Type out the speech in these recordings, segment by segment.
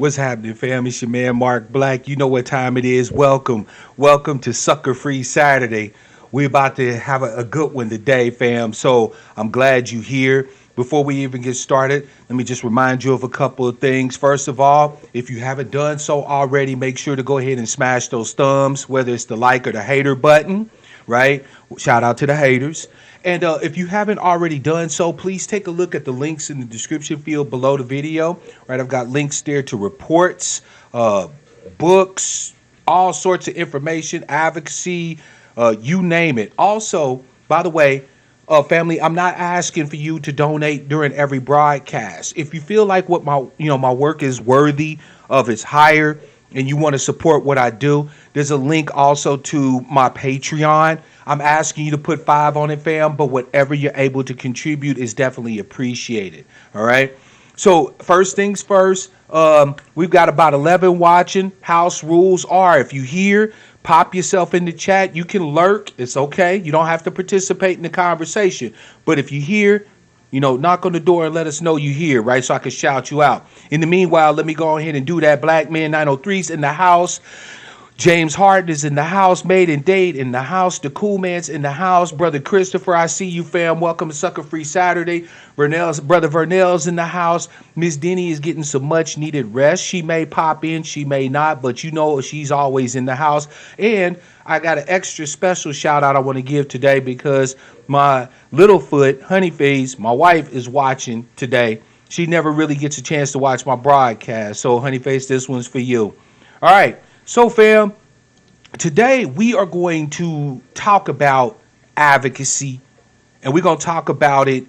What's happening, fam? It's your man Mark Black. You know what time it is. Welcome to Sucka-Free Saturday. We're about to have a good one today, fam. So I'm glad you're here. Before we even get started, let me just remind you of a couple of things. First of all, if you haven't done so already, make sure to go ahead and smash those thumbs, whether it's the like or the hater button, right? Shout out to the haters. And if you haven't already done so, please take a look at the links in the description field below the video. Right, I've got links there to reports, books, all sorts of information, advocacy, you name it. Also, by the way, family, I'm not asking for you to donate during every broadcast. If you feel like what my work is worthy of its hire, and you want to support what I do, there's a link also to my Patreon. I'm asking you to put 5 on it, fam, but whatever you're able to contribute is definitely appreciated. All right. So first things first, we've got about 11 watching. House rules are, if you hear, pop yourself in the chat. You can lurk. It's okay. You don't have to participate in the conversation. But if you hear, knock on the door and let us know you here, right? So I can shout you out. In the meanwhile, let me go ahead and do that. Black Man 903's in the house. James Harden is in the house. Made and Date in the house. The Cool Man's in the house. Brother Christopher, I see you, fam. Welcome to Sucka-Free Saturday. Brother Vernell's in the house. Miss Denny is getting some much needed rest. She may pop in, she may not, but she's always in the house. And I got an extra special shout out I want to give today because my little foot, Honeyface, my wife, is watching today. She never really gets a chance to watch my broadcast. So, Honeyface, this one's for you. All right. So, fam, today we are going to talk about advocacy, and we're going to talk about it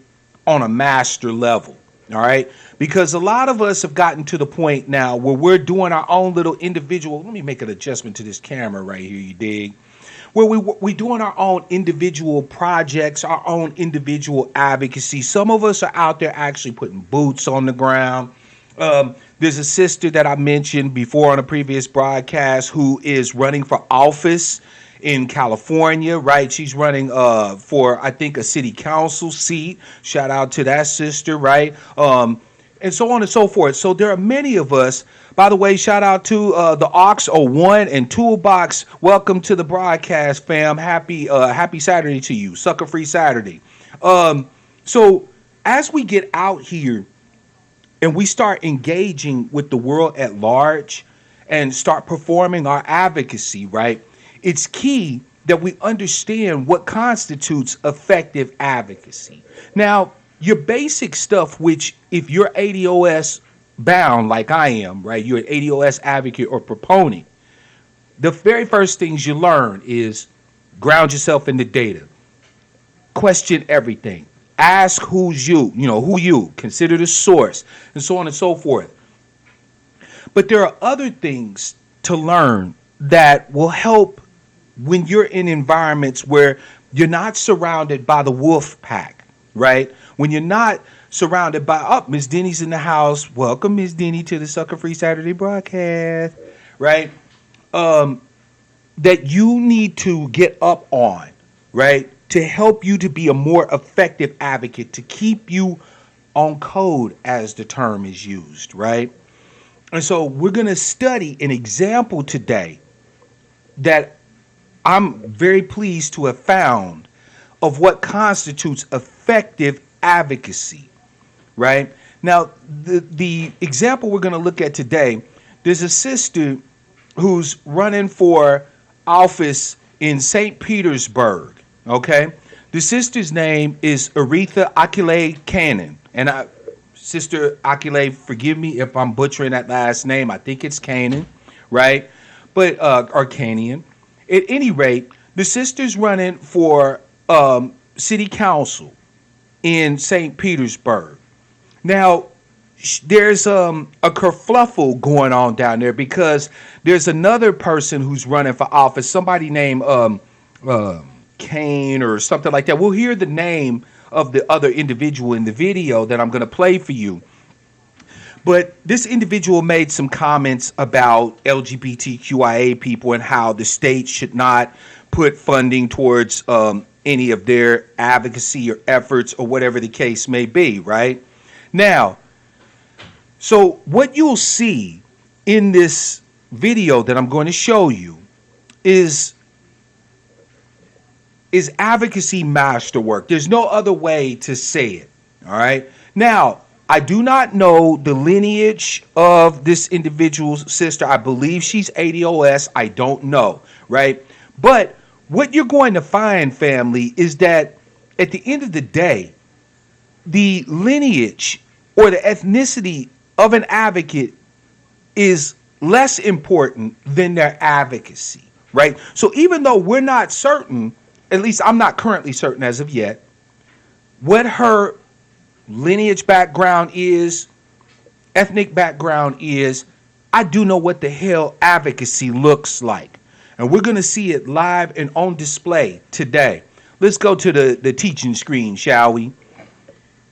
on a master level, all right? Because a lot of us have gotten to the point now where we're doing our own little individual, let me make an adjustment to this camera right here, you dig? Where we're doing our own individual projects, our own individual advocacy. Some of us are out there actually putting boots on the ground. There's a sister that I mentioned before on a previous broadcast who is running for office in California, right? She's running for, I think, a city council seat. Shout out to that sister, right? And so on and so forth. So there are many of us. By the way, shout out to the Ox 01 and Toolbox. Welcome to the broadcast, fam. Happy Saturday to you. Sucker-Free Saturday. So as we get out here, and we start engaging with the world at large and start performing our advocacy, right? It's key that we understand what constitutes effective advocacy. Now, your basic stuff, which if you're ADOS bound like I am, right? You're an ADOS advocate or proponent. The very first things you learn is ground yourself in the data. Question everything. Ask who's you, who you, consider the source, and so on and so forth. But there are other things to learn that will help when you're in environments where you're not surrounded by the wolf pack, right? When you're not surrounded by, Miss Denny's in the house. Welcome, Miss Denny, to the Sucker-Free Saturday broadcast, right? That you need to get up on, right? To help you to be a more effective advocate, to keep you on code, as the term is used, right? And so we're going to study an example today that I'm very pleased to have found of what constitutes effective advocacy, right? Now, the example we're going to look at today, there's a sister who's running for office in St. Petersburg. Okay, the sister's name is Aretha Akile Cannon, and Sister Akile, forgive me if I'm butchering that last name. I think it's Cannon, right? But or Canyon. At any rate, the sister's running for city council in St. Petersburg. Now, there's a kerfluffle going on down there because there's another person who's running for office. Somebody named Kane or something like that. We'll hear the name of the other individual in the video that I'm going to play for you. But this individual made some comments about LGBTQIA people and how the state should not put funding towards any of their advocacy or efforts or whatever the case may be, right? Now, so what you'll see in this video that I'm going to show you is advocacy masterwork. There's no other way to say it. All right. Now, I do not know the lineage of this individual's sister. I believe she's ADOS. I don't know. Right. But what you're going to find, family, is that at the end of the day, the lineage or the ethnicity of an advocate is less important than their advocacy, right? So even though we're not certain, at least I'm not currently certain as of yet, what her lineage background is, ethnic background is, I do know what the hell advocacy looks like. And we're going to see it live and on display today. Let's go to the teaching screen, shall we?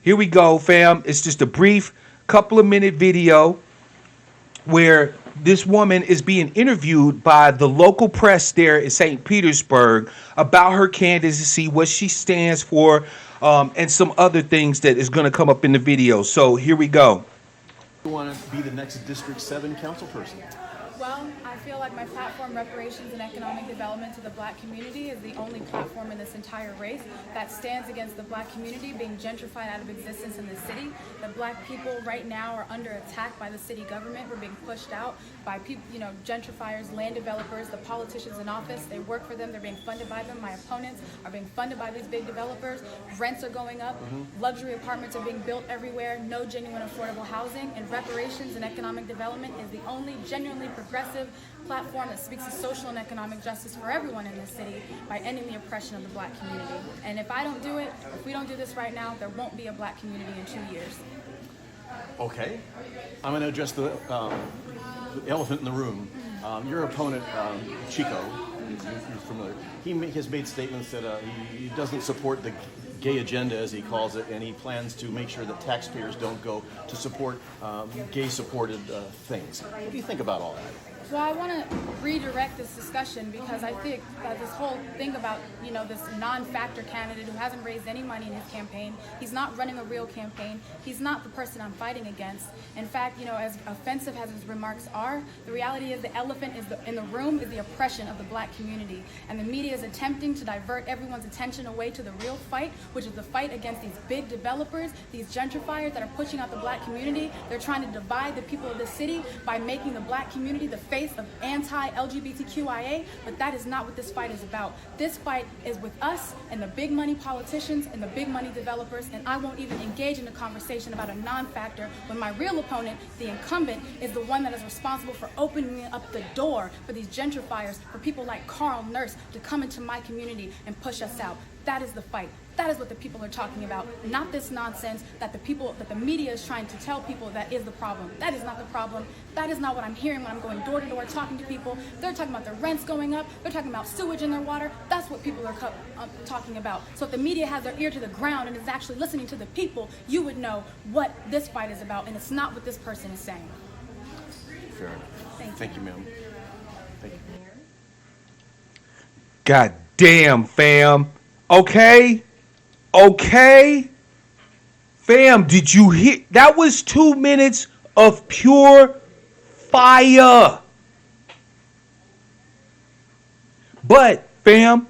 Here we go, fam. It's just a brief couple of minute video where this woman is being interviewed by the local press there in St. Petersburg about her candidacy, what she stands for, and some other things that is going to come up in the video. So here we go. You want to be the next District 7 council person? Well, I feel like my platform, Reparations and Economic Development to the Black Community, is the only platform in this entire race that stands against the Black community being gentrified out of existence in the city. The Black people right now are under attack by the city government. We're being pushed out by people, gentrifiers, land developers, the politicians in office. They work for them. They're being funded by them. My opponents are being funded by these big developers. Rents are going up. Luxury apartments are being built everywhere. No genuine affordable housing. And Reparations and Economic Development is the only genuinely progressive platform that speaks to social and economic justice for everyone in this city by ending the oppression of the Black community. And if I don't do it, if we don't do this right now, there won't be a Black community in 2 years. Okay. I'm going to address the elephant in the room. Your opponent, Chico, you're familiar, he has made statements that he doesn't support the gay agenda, as he calls it, and he plans to make sure that taxpayers don't go to support gay-supported things. What do you think about all that? Well, I want to redirect this discussion because I think that this whole thing about, this non-factor candidate who hasn't raised any money in his campaign, he's not running a real campaign, he's not the person I'm fighting against. In fact, as offensive as his remarks are, the reality is the elephant in the room is the oppression of the Black community. And the media is attempting to divert everyone's attention away to the real fight, which is the fight against these big developers, these gentrifiers that are pushing out the Black community. They're trying to divide the people of the city by making the Black community the face of anti-LGBTQIA, but that is not what this fight is about. This fight is with us and the big money politicians and the big money developers, and I won't even engage in a conversation about a non-factor when my real opponent, the incumbent, is the one that is responsible for opening up the door for these gentrifiers, for people like Carl Nurse to come into my community and push us out. That is the fight. That is what the people are talking about, not this nonsense that the media is trying to tell people that is the problem. That is not the problem. That is not what I'm hearing when I'm going door to door talking to people. They're talking about their rents going up. They're talking about sewage in their water. That's what people are talking about. So if the media has their ear to the ground and is actually listening to the people, you would know what this fight is about, and it's not what this person is saying. Fair enough. Thank you, ma'am. Thank you. God damn, fam. Okay, fam, did you hear? That was 2 minutes of pure fire. But, fam,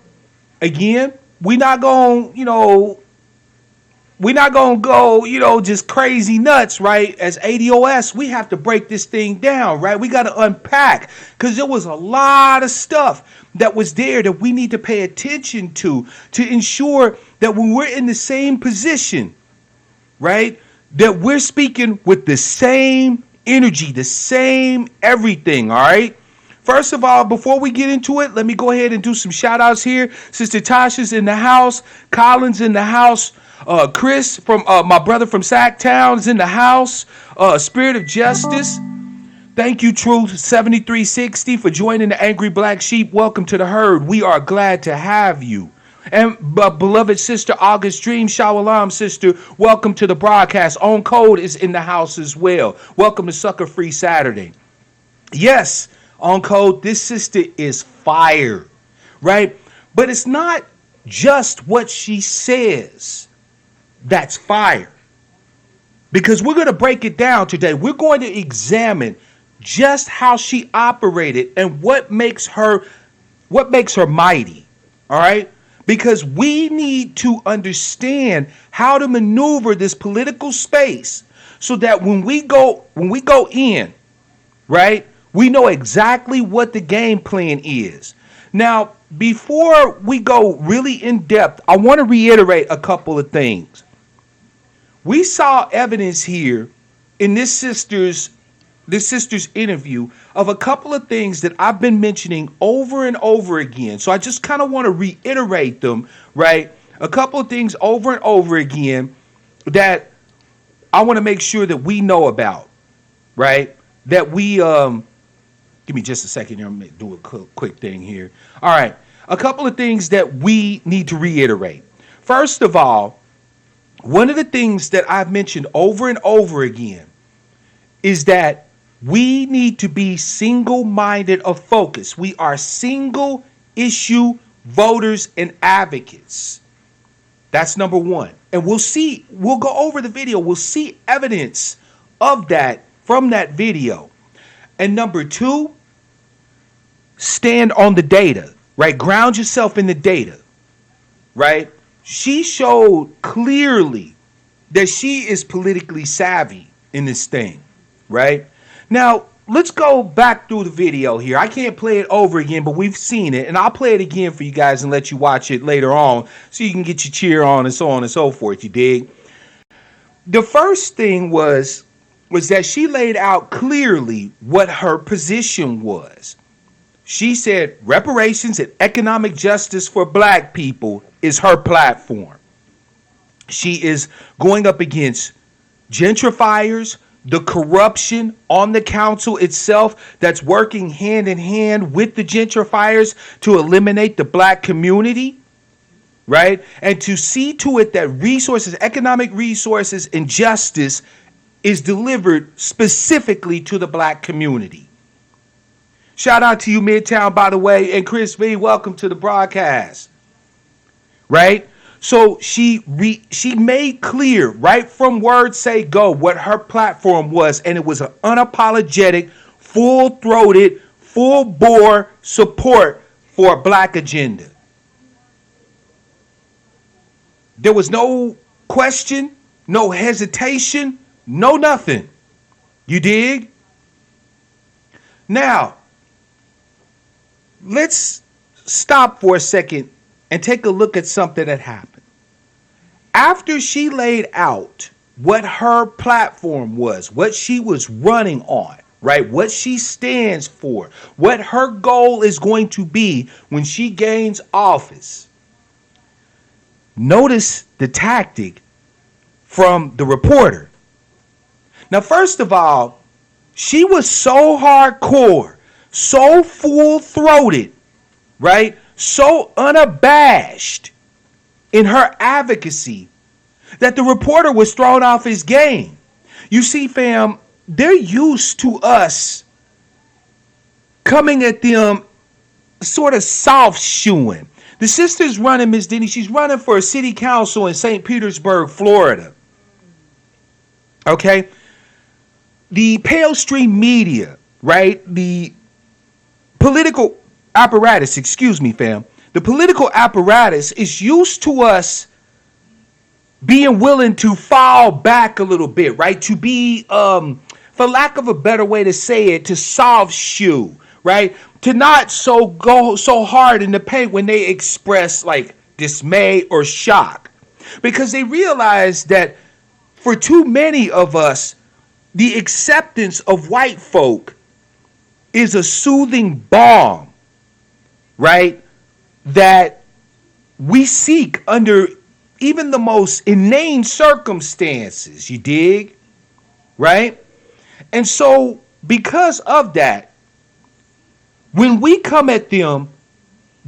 again, we're not going to go, just crazy nuts, right? As ADOS, we have to break this thing down, right? We got to unpack because there was a lot of stuff that was there that we need to pay attention to ensure that when we're in the same position, right, that we're speaking with the same energy, the same everything, all right? First of all, before we get into it, let me go ahead and do some shout outs here. Sister Tasha's in the house, Colin's in the house, Chris from my brother from Sacktown is in the house, Spirit of Justice. Thank you, Truth 7360, for joining the Angry Black Sheep. Welcome to the herd. We are glad to have you. And beloved sister August Dream, Shalom sister, welcome to the broadcast. On Code is in the house as well. Welcome to Sucka-Free Saturday. Yes, On Code, this sister is fire, right? But it's not just what she says that's fire. Because we're going to break it down today. We're going to examine just how she operated and what makes her mighty. All right? Because we need to understand how to maneuver this political space so that when we go in, right? We know exactly what the game plan is. Now, before we go really in depth, I want to reiterate a couple of things. We saw evidence here in this sister's interview of a couple of things that I've been mentioning over and over again. So I just kind of want to reiterate them, right? A couple of things over and over again that I want to make sure that we know about, right? That we give me just a second here. I'm going to do a quick thing here. All right. A couple of things that we need to reiterate. First of all, one of the things that I've mentioned over and over again is that we need to be single-minded of focus. We are single issue voters and advocates. That's number one. And we'll go over the video. We'll see evidence of that from that video. And number two, stand on the data, right? Ground yourself in the data, right? She showed clearly that she is politically savvy in this thing, right? Now, let's go back through the video here. I can't play it over again, but we've seen it, and I'll play it again for you guys and let you watch it later on so you can get your cheer on and so on and so forth, you dig? The first thing was that she laid out clearly what her position was. She said reparations and economic justice for black people is her platform. She is going up against gentrifiers, the corruption on the council itself that's working hand in hand with the gentrifiers to eliminate the black community, right? And to see to it that resources, economic resources, and justice is delivered specifically to the black community. Shout out to you, Midtown, by the way, and Chris V, welcome to the broadcast. Right? So she made clear right from word say go what her platform was, and it was an unapologetic, full-throated, full-bore support for a black agenda. There was no question, no hesitation, no nothing. You dig? Now, let's stop for a second and take a look at something that happened. After she laid out what her platform was, what she was running on, right? What she stands for, what her goal is going to be when she gains office. Notice the tactic from the reporter. Now, first of all, she was so hardcore, so full-throated, right? So unabashed in her advocacy that the reporter was thrown off his game. You see, fam, they're used to us coming at them sort of soft shoeing. The sister's running, Miss Denny, she's running for a city council in St. Petersburg, Florida. Okay? The Pale Stream media, right? The political apparatus, excuse me, fam. The political apparatus is used to us being willing to fall back a little bit, right? To be, for lack of a better way to say it, to soft shoe, right? To not go so hard in the paint when they express like dismay or shock. Because they realize that for too many of us, the acceptance of white folk is a soothing balm, right? That we seek under even the most inane circumstances, you dig? Right? And so because of that, when we come at them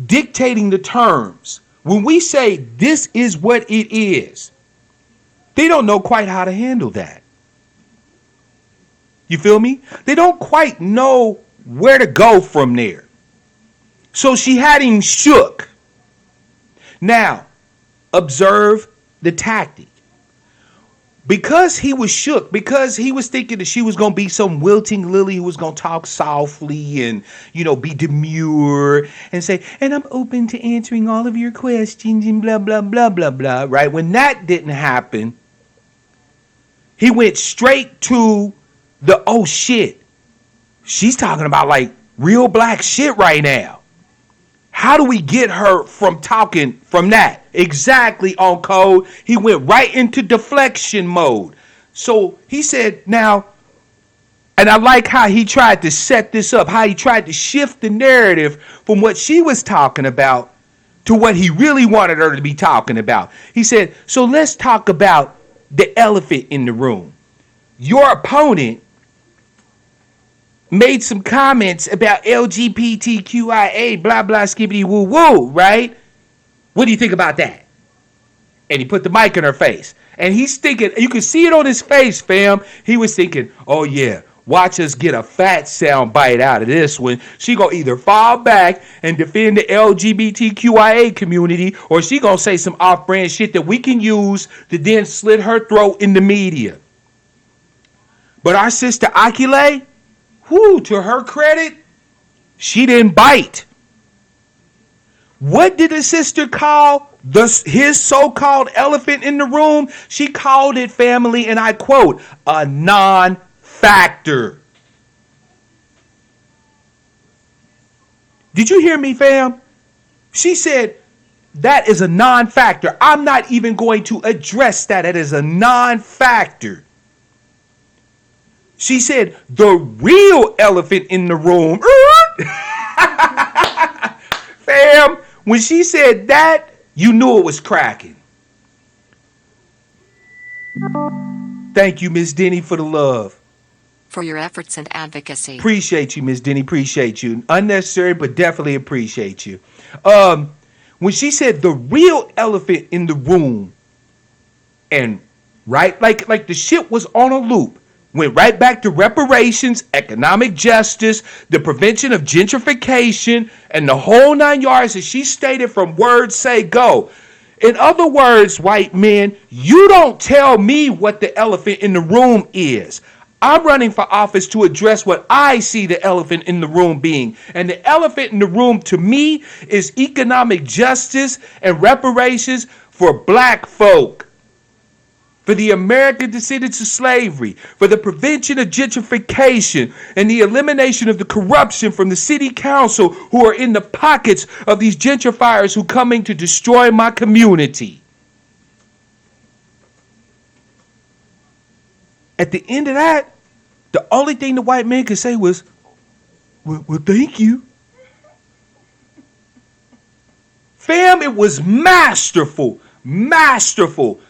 dictating the terms, when we say this is what it is, they don't know quite how to handle that. You feel me? They don't quite know where to go from there. So she had him shook. Now, observe the tactic. because he was shook, because he was thinking that she was going to be some wilting lily who was going to talk softly and, be demure and say, and I'm open to answering all of your questions and blah, blah, blah, blah, blah, right? When that didn't happen, he went straight to the, oh shit, she's talking about like real black shit right now. How do we get her from talking from that? Exactly, on code. He went right into deflection mode. So he said, now, and I like how he tried to set this up, how he tried to shift the narrative from what she was talking about to what he really wanted her to be talking about. He said, so let's talk about the elephant in the room. Your opponent made some comments about LGBTQIA, blah, blah, skibbity woo woo, right? What do you think about that? And he put the mic in her face. And he's thinking, you can see it on his face, fam. He was thinking, oh yeah, watch us get a fat sound bite out of this one. She gonna either fall back and defend the LGBTQIA community, or she gonna say some off-brand shit that we can use to then slit her throat in the media. But our sister Akile, to her credit, she didn't bite. What did the sister call his so-called elephant in the room? She called it, family, and I quote, a non-factor. Did you hear me, fam? She said, that is a non-factor. I'm not even going to address that. It is a non-factor. She said, the real elephant in the room. Fam, when she said that, you knew it was cracking. Thank you, Miss Denny, for the love. For your efforts and advocacy. Appreciate you, Miss Denny. Appreciate you. Unnecessary, but definitely appreciate you. When she said the real elephant in the room, and right, like the shit was on a loop. Went right back to reparations, economic justice, the prevention of gentrification, and the whole 9 yards that she stated from words say go. In other words, white men, you don't tell me what the elephant in the room is. I'm running for office to address what I see the elephant in the room being. And the elephant in the room to me is economic justice and reparations for black folk. For the American descendants of slavery, for the prevention of gentrification, and the elimination of the corruption from the city council who are in the pockets of these gentrifiers who coming to destroy my community. At the end of that, the only thing the white man could say was, well, thank you. Fam, it was masterful. Masterful,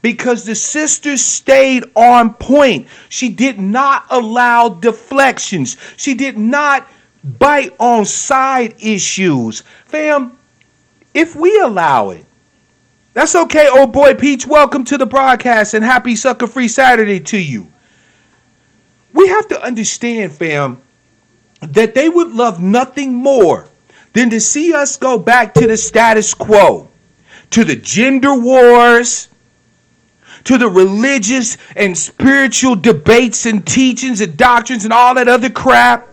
because the sister stayed on point. She did not allow deflections. She did not bite on side issues. Fam, if we allow it, that's okay, old boy Peach. Welcome to the broadcast and happy Sucka-Free Saturday to you. We have to understand, fam, that they would love nothing more than to see us go back to the status quo. To the gender wars, to the religious and spiritual debates and teachings and doctrines and all that other crap,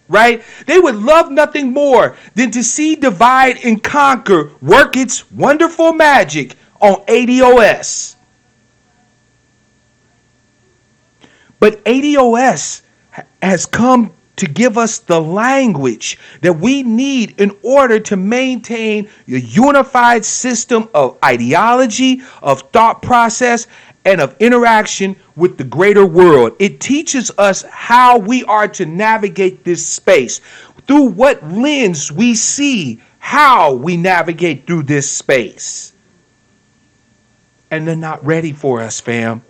right? They would love nothing more than to see divide and conquer work its wonderful magic on ADOS. But ADOS has come to give us the language that we need in order to maintain a unified system of ideology, of thought process, and of interaction with the greater world. It teaches us how we are to navigate this space, through what lens we see how we navigate through this space. And they're not ready for us, fam.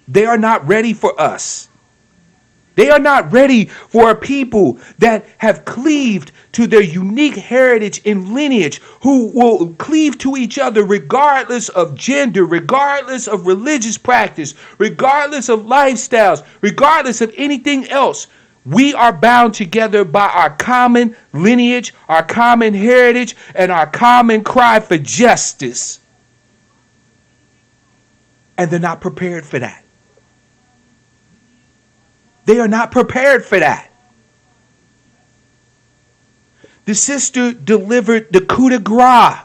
They are not ready for us. They are not ready for a people that have cleaved to their unique heritage and lineage, who will cleave to each other regardless of gender, regardless of religious practice, regardless of lifestyles, regardless of anything else. We are bound together by our common lineage, our common heritage, and our common cry for justice. And they're not prepared for that. They are not prepared for that. The sister delivered the coup de grace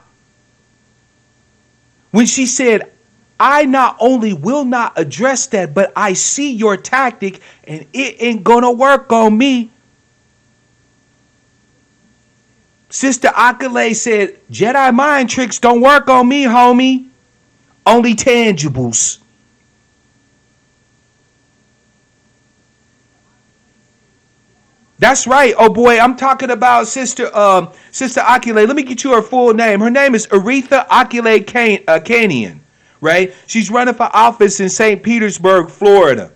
when she said, I not only will not address that, but I see your tactic and it ain't gonna work on me. Sister Akale said, Jedi mind tricks don't work on me, homie. Only tangibles. That's right. Oh boy, I'm talking about Sister Akile. Let me get you her full name. Her name is Aretha Akile Kanian, right? She's running for office in St. Petersburg, Florida.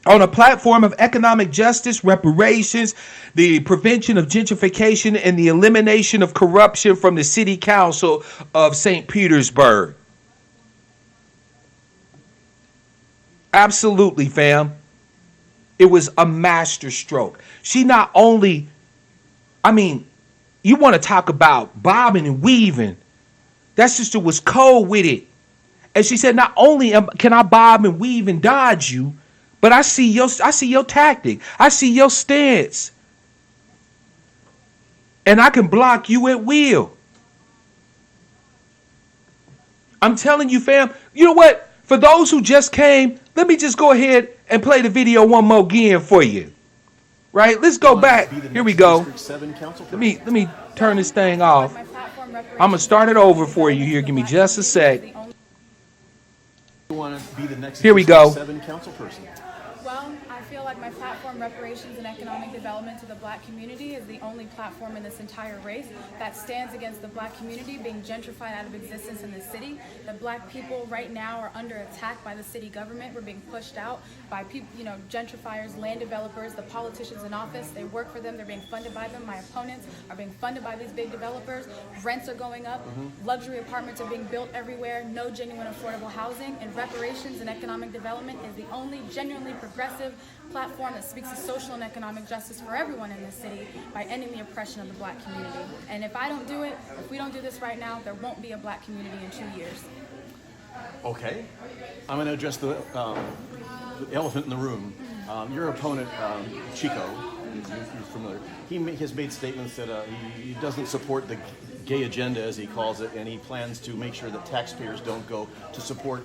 On a platform of economic justice, reparations, the prevention of gentrification, and the elimination of corruption from the city council of St. Petersburg. Absolutely, fam. It was a master stroke. She not only, you want to talk about bobbing and weaving. That sister was cold with it. And she said, not only can I bob and weave and dodge you, but I see your tactic. I see your stance. And I can block you at will. I'm telling you, fam, you know what? For those who just came, let me just go ahead and play the video one more again for you. Right? Let's go back. Here we go. Let me turn this thing off. I'm going to start it over for you here. Give me just a sec. Here we go. Well, I feel like my platform, reparations and economic development to the black community, is the only platform in this entire race that stands against the black community being gentrified out of existence in the city. The black people right now are under attack by the city government. We're being pushed out by people, gentrifiers, land developers, the politicians in office. They work for them. They're being funded by them. My opponents are being funded by these big developers. Rents are going up. Luxury apartments are being built everywhere. No genuine affordable housing. And reparations and economic development is the only genuinely progressive platform that speaks to social and economic justice for everyone in this city by ending the oppression of the black community. And if I don't do it, if we don't do this right now, there won't be a black community in 2 years. Okay. I'm going to address the elephant in the room. Your opponent, Chico, you're familiar, he has made statements that he doesn't support the gay agenda, as he calls it, and he plans to make sure that taxpayers don't go to support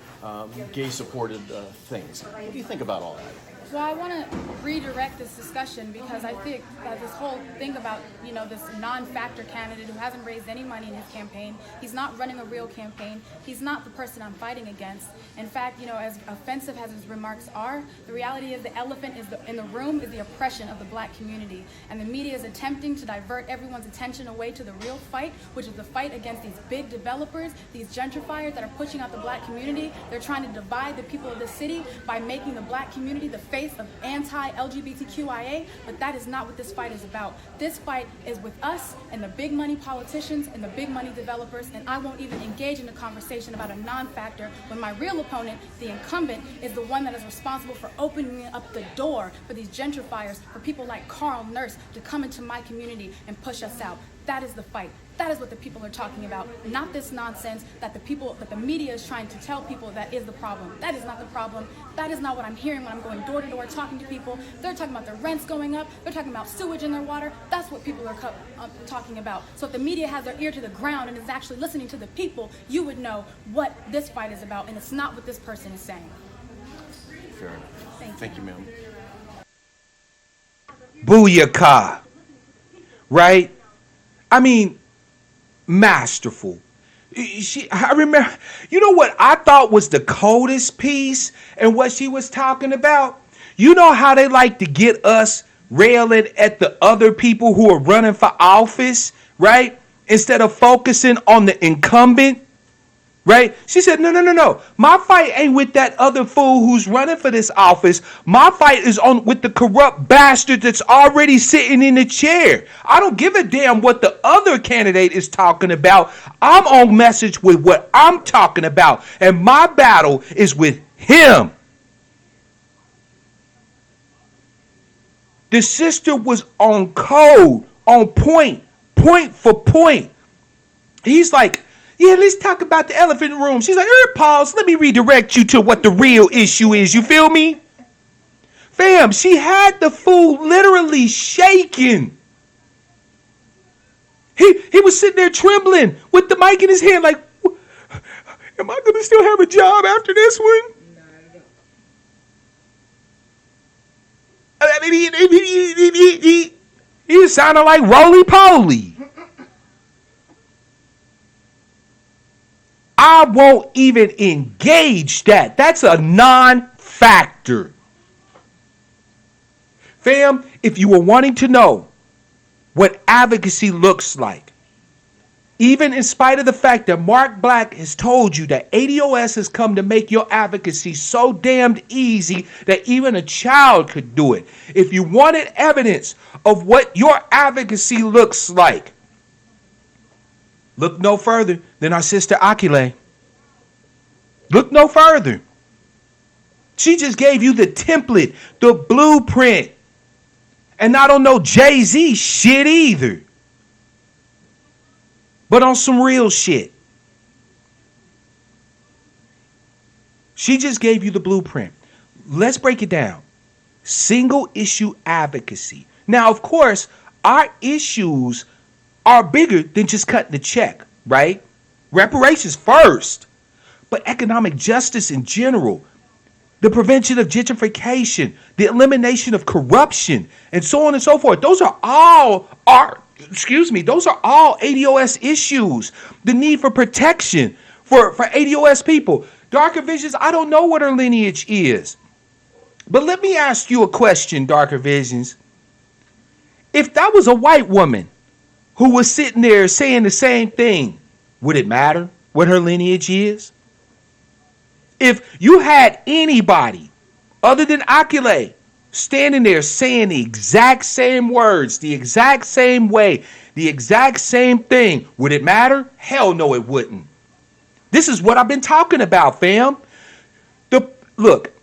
gay-supported things. What do you think about all that? Well, I want to redirect this discussion because I think that this whole thing about, this non-factor candidate who hasn't raised any money in his campaign, he's not running a real campaign, he's not the person I'm fighting against. In fact, as offensive as his remarks are, the reality is the elephant in the room is the oppression of the black community. And the media is attempting to divert everyone's attention away to the real fight, which is the fight against these big developers, these gentrifiers that are pushing out the black community. They're trying to divide the people of the city by making the black community the face of anti-LGBTQIA, but that is not what this fight is about. This fight is with us and the big money politicians and the big money developers, and I won't even engage in a conversation about a non-factor when my real opponent, the incumbent, is the one that is responsible for opening up the door for these gentrifiers, for people like Carl Nurse to come into my community and push us out. That is the fight. That is what the people are talking about, not this nonsense that the media is trying to tell people that is the problem. That is not the problem. That is not what I'm hearing when I'm going door to door talking to people. They're talking about their rents going up. They're talking about sewage in their water. That's what people are talking about. So if the media has their ear to the ground and is actually listening to the people, you would know what this fight is about, and it's not what this person is saying. Fair enough. Thank you, ma'am. Booyakah. Right? Masterful. I remember, you know what I thought was the coldest piece and what she was talking about? You know how they like to get us railing at the other people who are running for office, right? Instead of focusing on the incumbent, right? She said, no. My fight ain't with that other fool who's running for this office. My fight is with the corrupt bastard that's already sitting in the chair. I don't give a damn what the other candidate is talking about. I'm on message with what I'm talking about. And my battle is with him. The sister was on code, on point for point. He's like, Yeah, let's talk about the elephant in the room. She's like, pause, let me redirect you to what the real issue is. You feel me? Fam, she had the fool literally shaking. He was sitting there trembling with the mic in his hand like, am I going to still have a job after this one? I mean, he sounded like roly-poly. I won't even engage that. That's a non-factor. Fam, if you were wanting to know what advocacy looks like, even in spite of the fact that Mark Black has told you that ADOS has come to make your advocacy so damned easy that even a child could do it. If you wanted evidence of what your advocacy looks like, look no further than our sister Akile. Look no further. She just gave you the template, the blueprint. And I don't know Jay-Z shit either. But on some real shit. She just gave you the blueprint. Let's break it down. Single issue advocacy. Now, of course, our issues are bigger than just cutting the check, right? Reparations first. But economic justice in general, the prevention of gentrification, the elimination of corruption, and so on and so forth. Those are all ADOS issues. The need for protection for ADOS people. Darker Visions, I don't know what her lineage is. But let me ask you a question, Darker Visions. If that was a white woman who was sitting there saying the same thing, would it matter what her lineage is? If you had anybody other than Akile standing there saying the exact same words, the exact same way, the exact same thing, would it matter? Hell no, it wouldn't. This is what I've been talking about, fam. Look,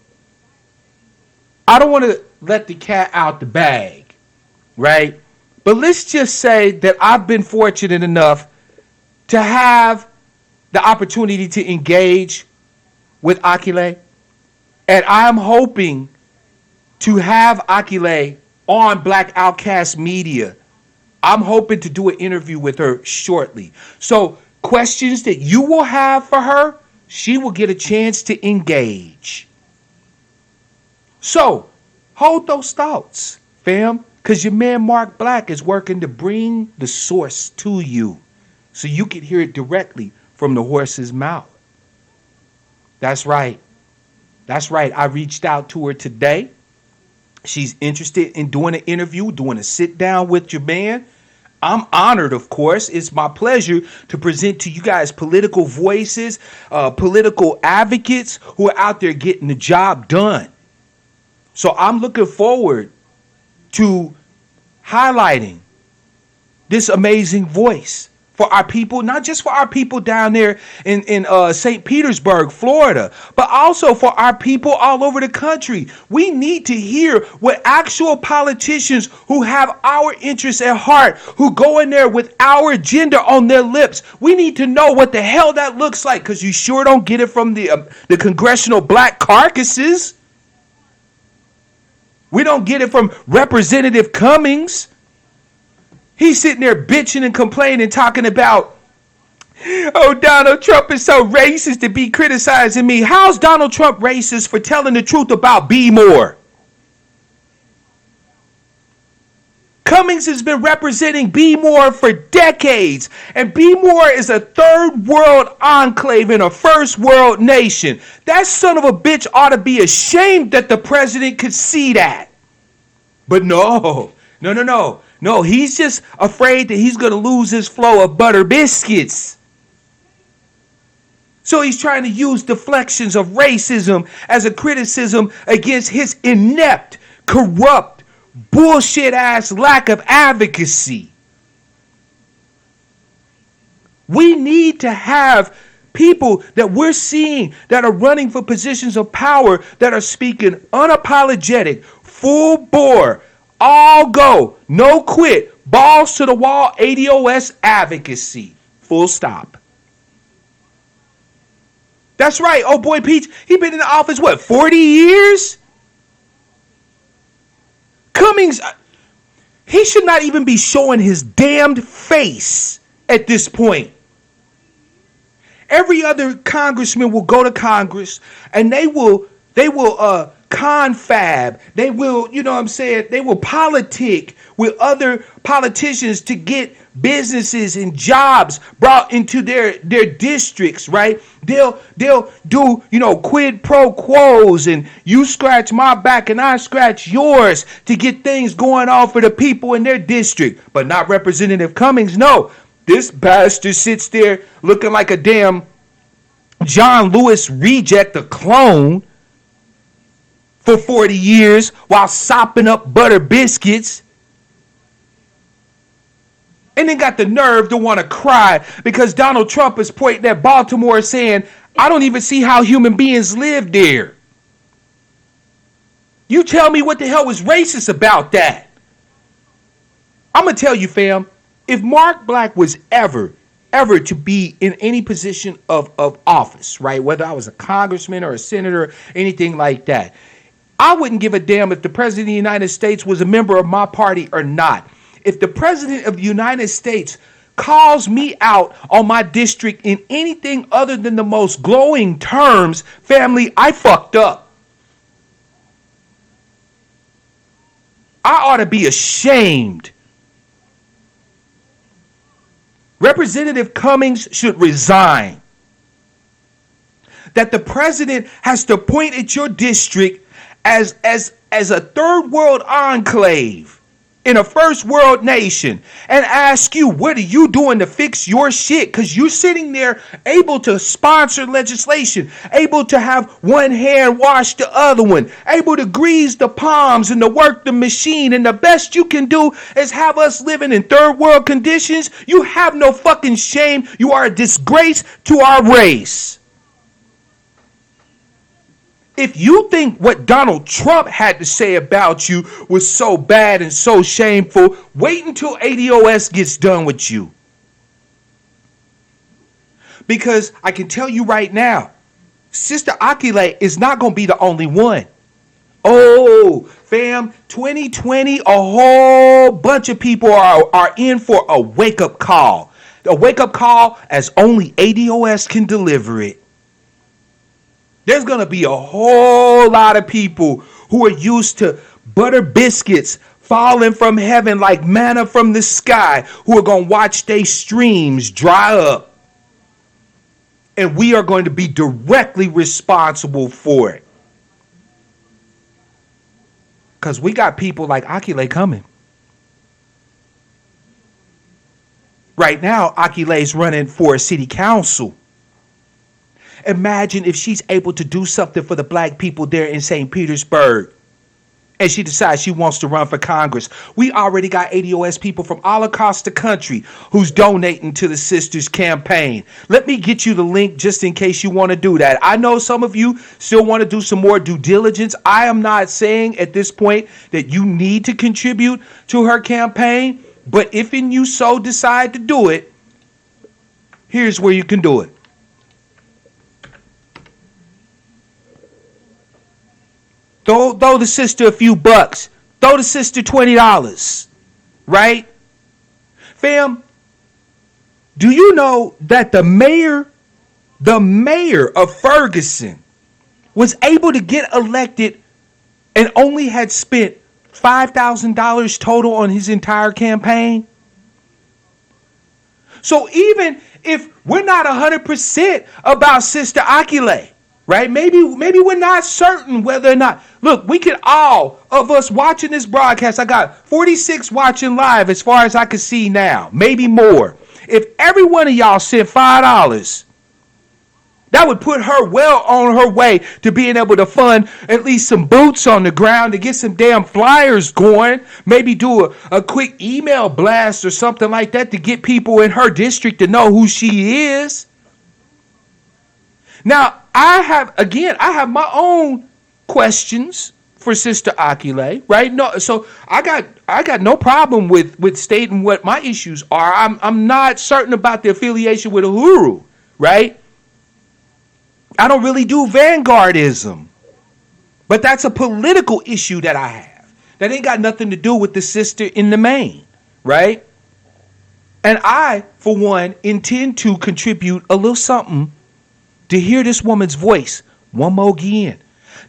I don't want to let the cat out the bag, right? But let's just say that I've been fortunate enough to have the opportunity to engage with Akile, and I'm hoping to have Akile on Black Outcast Media. I'm hoping to do an interview with her shortly. So questions that you will have for her, she will get a chance to engage. So hold those thoughts, fam, because your man Mark Black is working to bring the source to you so you can hear it directly from the horse's mouth. That's right. That's right. I reached out to her today. She's interested in doing an interview, doing a sit down with your man. I'm honored, of course. It's my pleasure to present to you guys political voices, political advocates who are out there getting the job done. So I'm looking forward to highlighting this amazing voice for our people, not just for our people down there in St. Petersburg, Florida, but also for our people all over the country. We need to hear what actual politicians who have our interests at heart, who go in there with our agenda on their lips. We need to know what the hell that looks like, because you sure don't get it from the congressional black caucuses. We don't get it from Representative Cummings. He's sitting there bitching and complaining, talking about, oh, Donald Trump is so racist to be criticizing me. How's Donald Trump racist for telling the truth about B. Moore? Cummings has been representing B. Moore for decades, and B. Moore is a third world enclave in a first world nation. That son of a bitch ought to be ashamed that the president could see that. But no, he's just afraid that he's going to lose his flow of butter biscuits. So he's trying to use deflections of racism as a criticism against his inept, corrupt, bullshit-ass lack of advocacy. We need to have people that we're seeing that are running for positions of power that are speaking unapologetic, full bore, all go, no quit, balls to the wall, ADOS advocacy. Full stop. That's right. Oh boy, Peach, he been in the office, what, 40 years? Cummings, he should not even be showing his damned face at this point. Every other congressman will go to Congress and they will confab. They will, you know what I'm saying? They will politic with other politicians to get businesses and jobs brought into their districts, right? They'll do, quid pro quos, and you scratch my back and I scratch yours to get things going on for the people in their district. But not Representative Cummings. No, this bastard sits there looking like a damn John Lewis reject, a clone, for 40 years while sopping up butter biscuits. And then got the nerve to want to cry because Donald Trump is pointing at Baltimore saying, I don't even see how human beings live there. You tell me what the hell was racist about that. I'm going to tell you, fam, if Mark Black was ever to be in any position of office, right, whether I was a congressman or a senator, anything like that, I wouldn't give a damn if the president of the United States was a member of my party or not. If the president of the United States calls me out on my district in anything other than the most glowing terms, family, I fucked up. I ought to be ashamed. Representative Cummings should resign. That the president has to point at your district as a third world enclave in a first world nation and ask you, what are you doing to fix your shit? Because you're sitting there able to sponsor legislation, able to have one hand wash the other one, able to grease the palms and to work the machine, and the best you can do is have us living in third world conditions. You have no fucking shame. You are a disgrace to our race. If you think what Donald Trump had to say about you was so bad and so shameful, wait until ADOS gets done with you. Because I can tell you right now, Sister Akile is not going to be the only one. Oh, fam, 2020, a whole bunch of people are in for a wake-up call. A wake-up call as only ADOS can deliver it. There's going to be a whole lot of people who are used to butter biscuits falling from heaven like manna from the sky, who are going to watch their streams dry up. And we are going to be directly responsible for it. Because we got people like Akile coming. Right now, Akile's running for a city council. Imagine if she's able to do something for the black people there in St. Petersburg and she decides she wants to run for Congress. We already got ADOS people from all across the country who's donating to the sisters' campaign. Let me get you the link just in case you want to do that. I know some of you still want to do some more due diligence. I am not saying at this point that you need to contribute to her campaign, but if and you so decide to do it, here's where you can do it. Throw the sister a few bucks. Throw the sister $20. Right? Fam, do you know that the mayor of Ferguson was able to get elected and only had spent $5,000 total on his entire campaign? So even if we're not 100% about Sister Akile, right? Maybe we're not certain whether or not. Look, we can all of us watching this broadcast. I got 46 watching live as far as I can see now, maybe more. If every one of y'all sent $5, that would put her well on her way to being able to fund at least some boots on the ground, to get some damn flyers going, maybe do a quick email blast or something like that to get people in her district to know who she is. Now, I have my own questions for Sister Akile, right? No, so I got no problem with stating what my issues are. I'm not certain about the affiliation with Uhuru, right? I don't really do vanguardism. But that's a political issue that I have. That ain't got nothing to do with the sister in the main, right? And I, for one, intend to contribute a little something to hear this woman's voice one more again.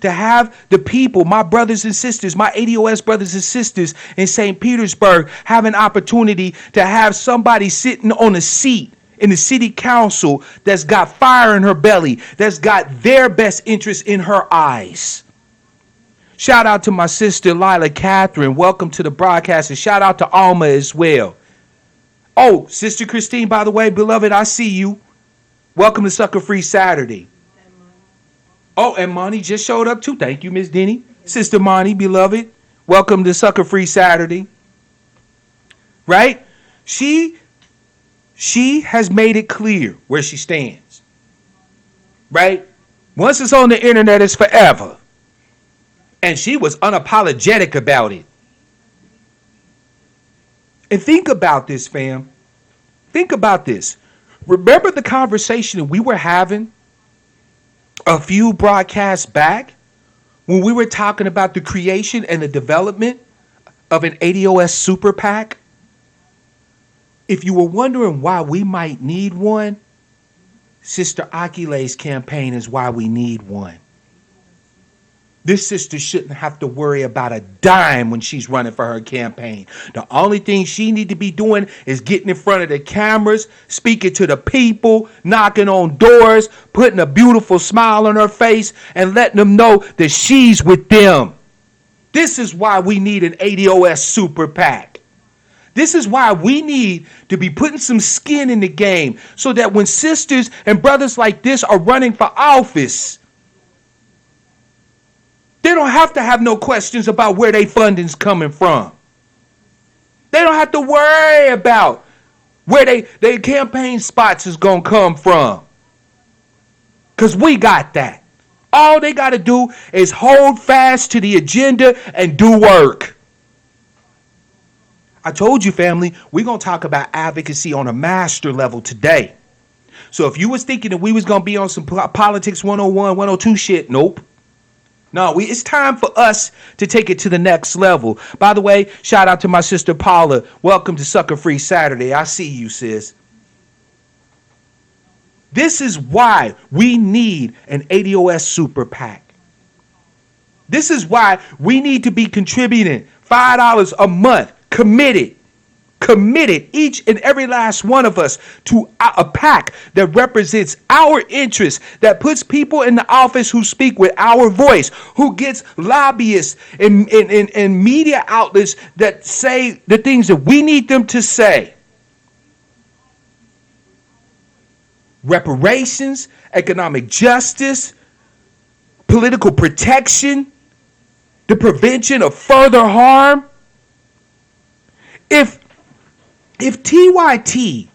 To have the people, my brothers and sisters, my ADOS brothers and sisters in St. Petersburg have an opportunity to have somebody sitting on a seat in the city council that's got fire in her belly, that's got their best interest in her eyes. Shout out to my sister Lila Catherine. Welcome to the broadcast. And shout out to Alma as well. Oh, Sister Christine, by the way, beloved, I see you. Welcome to Sucka-Free Saturday. Oh, and Monty just showed up too. Thank you, Miss Denny. Sister Monty, beloved, welcome to Sucka-Free Saturday. Right? She has made it clear where she stands. Right? Once it's on the internet, it's forever. And she was unapologetic about it. And think about this, fam. Think about this. Remember the conversation we were having a few broadcasts back when we were talking about the creation and the development of an ADOS super PAC? If you were wondering why we might need one, Sister Akile's campaign is why we need one. This sister shouldn't have to worry about a dime when she's running for her campaign. The only thing she need to be doing is getting in front of the cameras, speaking to the people, knocking on doors, putting a beautiful smile on her face, and letting them know that she's with them. This is why we need an ADOS super PAC. This is why we need to be putting some skin in the game so that when sisters and brothers like this are running for office, they don't have to have no questions about where their funding's coming from. They don't have to worry about where their campaign spots is going to come from. Because we got that. All they got to do is hold fast to the agenda and do work. I told you, family, we're going to talk about advocacy on a master level today. So if you was thinking that we was going to be on some politics 101, 102 shit, nope. No, it's time for us to take it to the next level. By the way, shout out to my sister Paula. Welcome to Sucka-Free Saturday. I see you, sis. This is why we need an ADOS super PAC. This is why we need to be contributing $5 a month, committed, each and every last one of us, to a PAC that represents our interests, that puts people in the office who speak with our voice, who gets lobbyists and media outlets that say the things that we need them to say. Reparations, economic justice, political protection, the prevention of further harm. If TYT,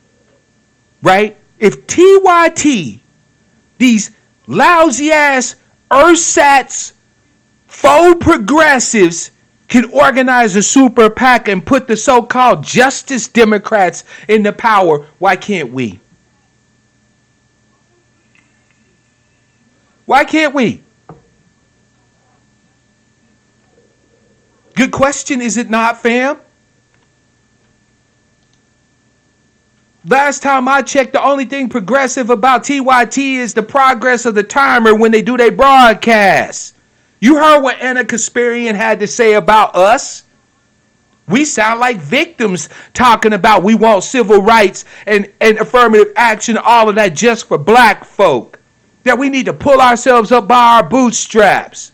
right? If TYT, these lousy ass ersatz faux progressives can organize a super PAC and put the so-called Justice Democrats into power, why can't we? Why can't we? Good question, is it not, fam? Last time I checked, the only thing progressive about TYT is the progress of the timer when they do their broadcast. You heard what Anna Kasparian had to say about us. We sound like victims talking about we want civil rights and affirmative action, all of that just for black folk. That we need to pull ourselves up by our bootstraps.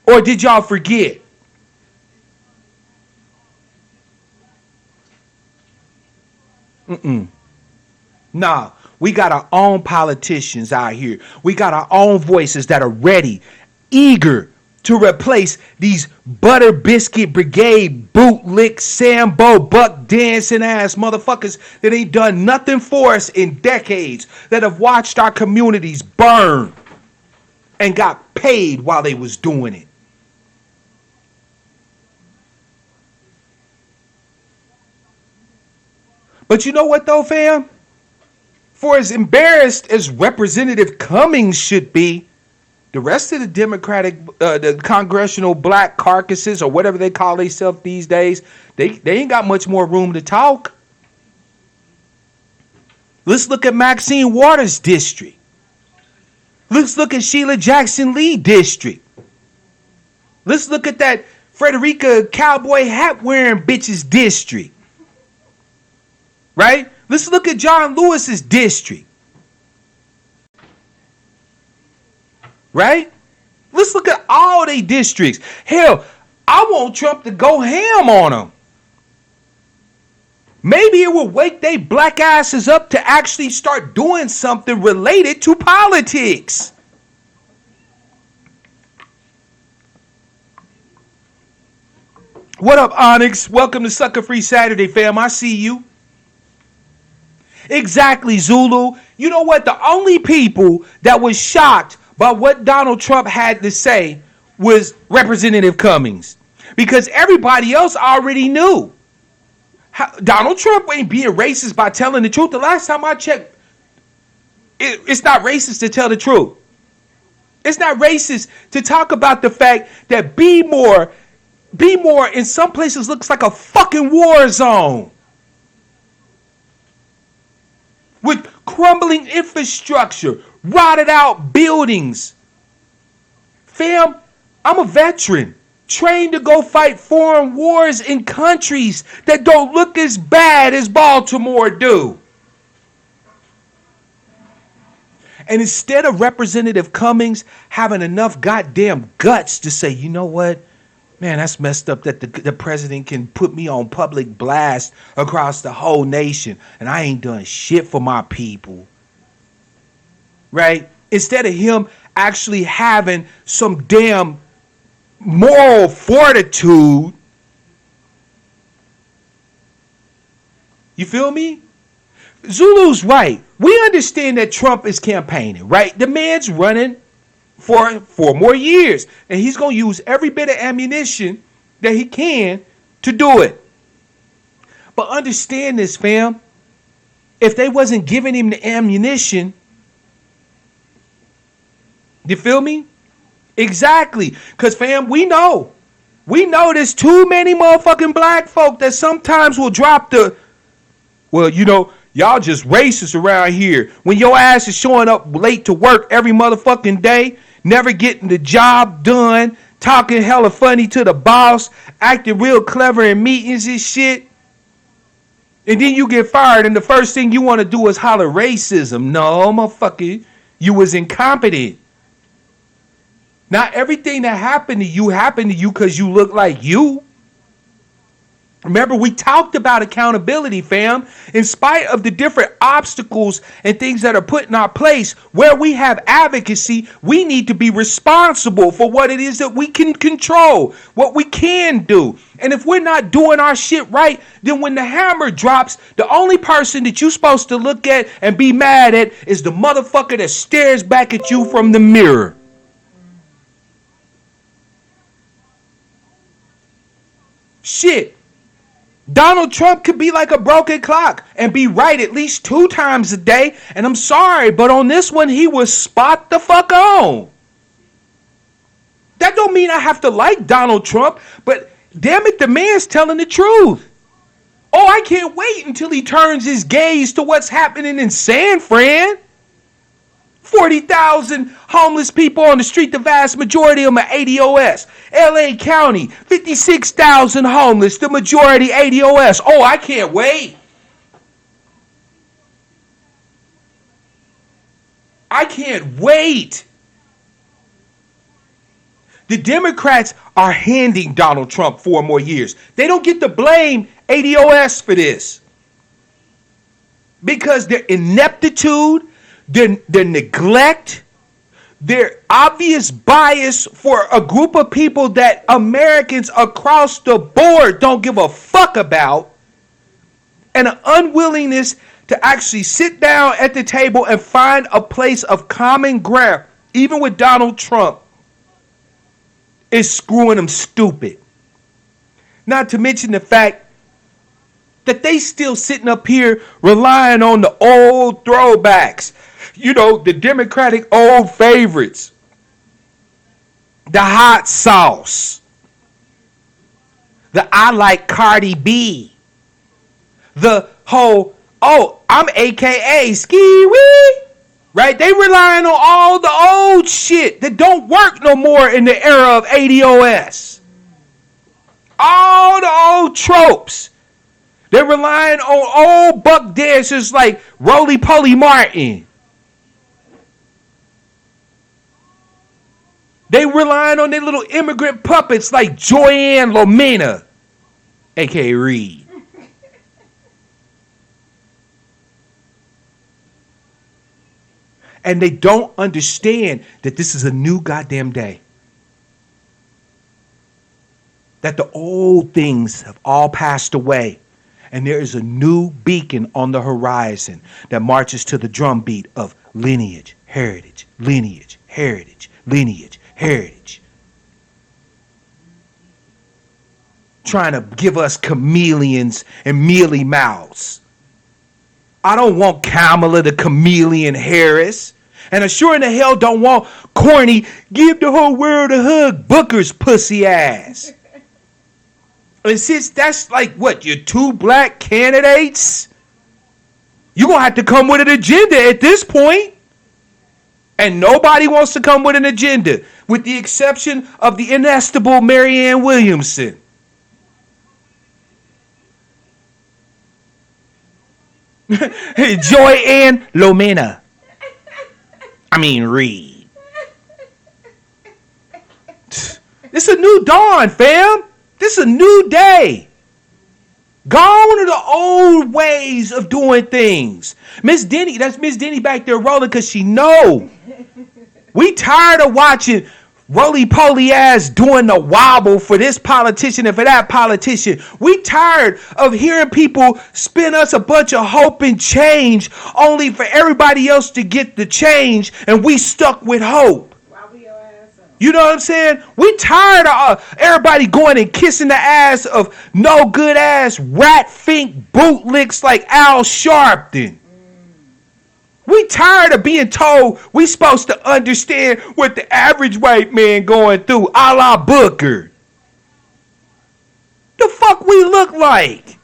Or did y'all forget? Nah, we got our own politicians out here. We got our own voices that are ready, eager to replace these butter biscuit brigade bootlick Sambo buck dancing ass motherfuckers that ain't done nothing for us in decades, that have watched our communities burn and got paid while they was doing it. But you know what though, fam? For as embarrassed as Representative Cummings should be, the rest of the the congressional black carcasses, or whatever they call themselves these days, they ain't got much more room to talk. Let's look at Maxine Waters' district. Let's look at Sheila Jackson Lee district. Let's look at that Frederica cowboy hat wearing bitch's district. Right? Let's look at John Lewis's district. Right? Let's look at all they districts. Hell, I want Trump to go ham on them. Maybe it will wake they black asses up to actually start doing something related to politics. What up, Onyx? Welcome to Sucka-Free Saturday, fam. I see you. Exactly, Zulu. You know what? The only people that was shocked by what Donald Trump had to say was Representative Cummings. Because everybody else already knew. Donald Trump ain't being racist by telling the truth. The last time I checked, it's not racist to tell the truth. It's not racist to talk about the fact that Be More in some places looks like a fucking war zone. With crumbling infrastructure, rotted out buildings. Fam, I'm a veteran, trained to go fight foreign wars in countries that don't look as bad as Baltimore do. And instead of Representative Cummings having enough goddamn guts to say, you know what? Man, that's messed up that the president can put me on public blast across the whole nation and I ain't done shit for my people. Right? Instead of him actually having some damn moral fortitude. You feel me? Zulu's right. We understand that Trump is campaigning, right? The man's running for 4 more years. And he's going to use every bit of ammunition that he can to do it. But understand this, fam. If they wasn't giving him the ammunition, you feel me? Exactly. Because, fam, we know there's too many motherfucking black folk that sometimes will drop the, well, you know, y'all just racist around here. When your ass is showing up late to work every motherfucking day, never getting the job done, talking hella funny to the boss, acting real clever in meetings and shit. And then you get fired and the first thing you want to do is holler racism. No, motherfucker, you was incompetent. Not everything that happened to you because you look like you. Remember, we talked about accountability, fam. In spite of the different obstacles and things that are put in our place, where we have advocacy, we need to be responsible for what it is that we can control, what we can do. And if we're not doing our shit right, then when the hammer drops, the only person that you're supposed to look at and be mad at is the motherfucker that stares back at you from the mirror. Shit. Donald Trump could be like a broken clock and be right at least 2 times a day. And I'm sorry, but on this one, he was spot the fuck on. That don't mean I have to like Donald Trump, but damn it, the man's telling the truth. Oh, I can't wait until he turns his gaze to what's happening in San Fran. 40,000 homeless people on the street, the vast majority of them are ADOS. LA County, 56,000 homeless, the majority ADOS. Oh, I can't wait. I can't wait. The Democrats are handing Donald Trump 4 more years. They don't get to blame ADOS for this. Because their ineptitude, their neglect, their obvious bias for a group of people that Americans across the board don't give a fuck about, and an unwillingness to actually sit down at the table and find a place of common ground, even with Donald Trump, is screwing them stupid. Not to mention the fact that they still sitting up here relying on the old throwbacks. You know, the Democratic old favorites. The hot sauce. The I like Cardi B. The whole, oh, I'm AKA Ski Wee. Right? They relying on all the old shit that don't work no more in the era of ADOS. All the old tropes. They're relying on old buck dancers like Roly Poly Martin. They relying on their little immigrant puppets like Joyanne Lomena, a.k.a. Reed. And they don't understand that this is a new goddamn day. That the old things have all passed away. And there is a new beacon on the horizon that marches to the drumbeat of lineage, heritage, lineage, heritage, lineage, heritage. Trying to give us chameleons and mealy mouths. I don't want Kamala the Chameleon Harris. And I sure in the hell don't want corny, give the whole world a hug, Booker's pussy ass. And since that's like, what, your two black candidates? You're going to have to come with an agenda at this point. And nobody wants to come with an agenda, with the exception of the inestimable Marianne Williamson. Joyanne Lomena. Reed. It's a new dawn, fam. This is a new day. Gone are the old ways of doing things. Miss Denny, that's Miss Denny back there rolling because she know. We tired of watching roly-poly ass doing the wobble for this politician and for that politician. We tired of hearing people spin us a bunch of hope and change only for everybody else to get the change and we stuck with hope. You know what I'm saying? We tired of everybody going and kissing the ass of no good ass rat fink bootlicks like Al Sharpton. We tired of being told we supposed to understand what the average white man going through, a la Booker. The fuck we look like?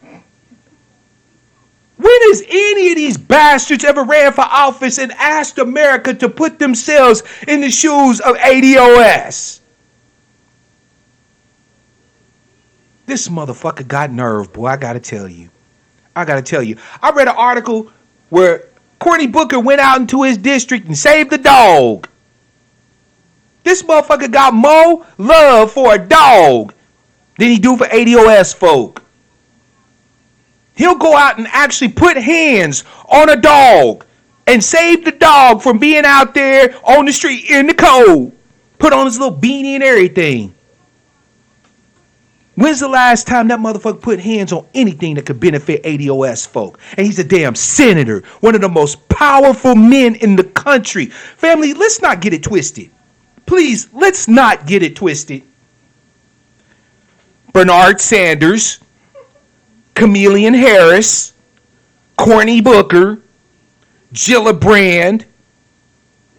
When has any of these bastards ever ran for office and asked America to put themselves in the shoes of ADOS? This motherfucker got nerve, boy. I gotta tell you. I read an article where Courtney Booker went out into his district and saved the dog. This motherfucker got more love for a dog than he do for ADOS folk. He'll go out and actually put hands on a dog and save the dog from being out there on the street in the cold. Put on his little beanie and everything. When's the last time that motherfucker put hands on anything that could benefit ADOS folk? And he's a damn senator, one of the most powerful men in the country. Family, let's not get it twisted. Please, let's not get it twisted. Bernard Sanders, Chameleon Harris, Courtney Booker, Gillibrand,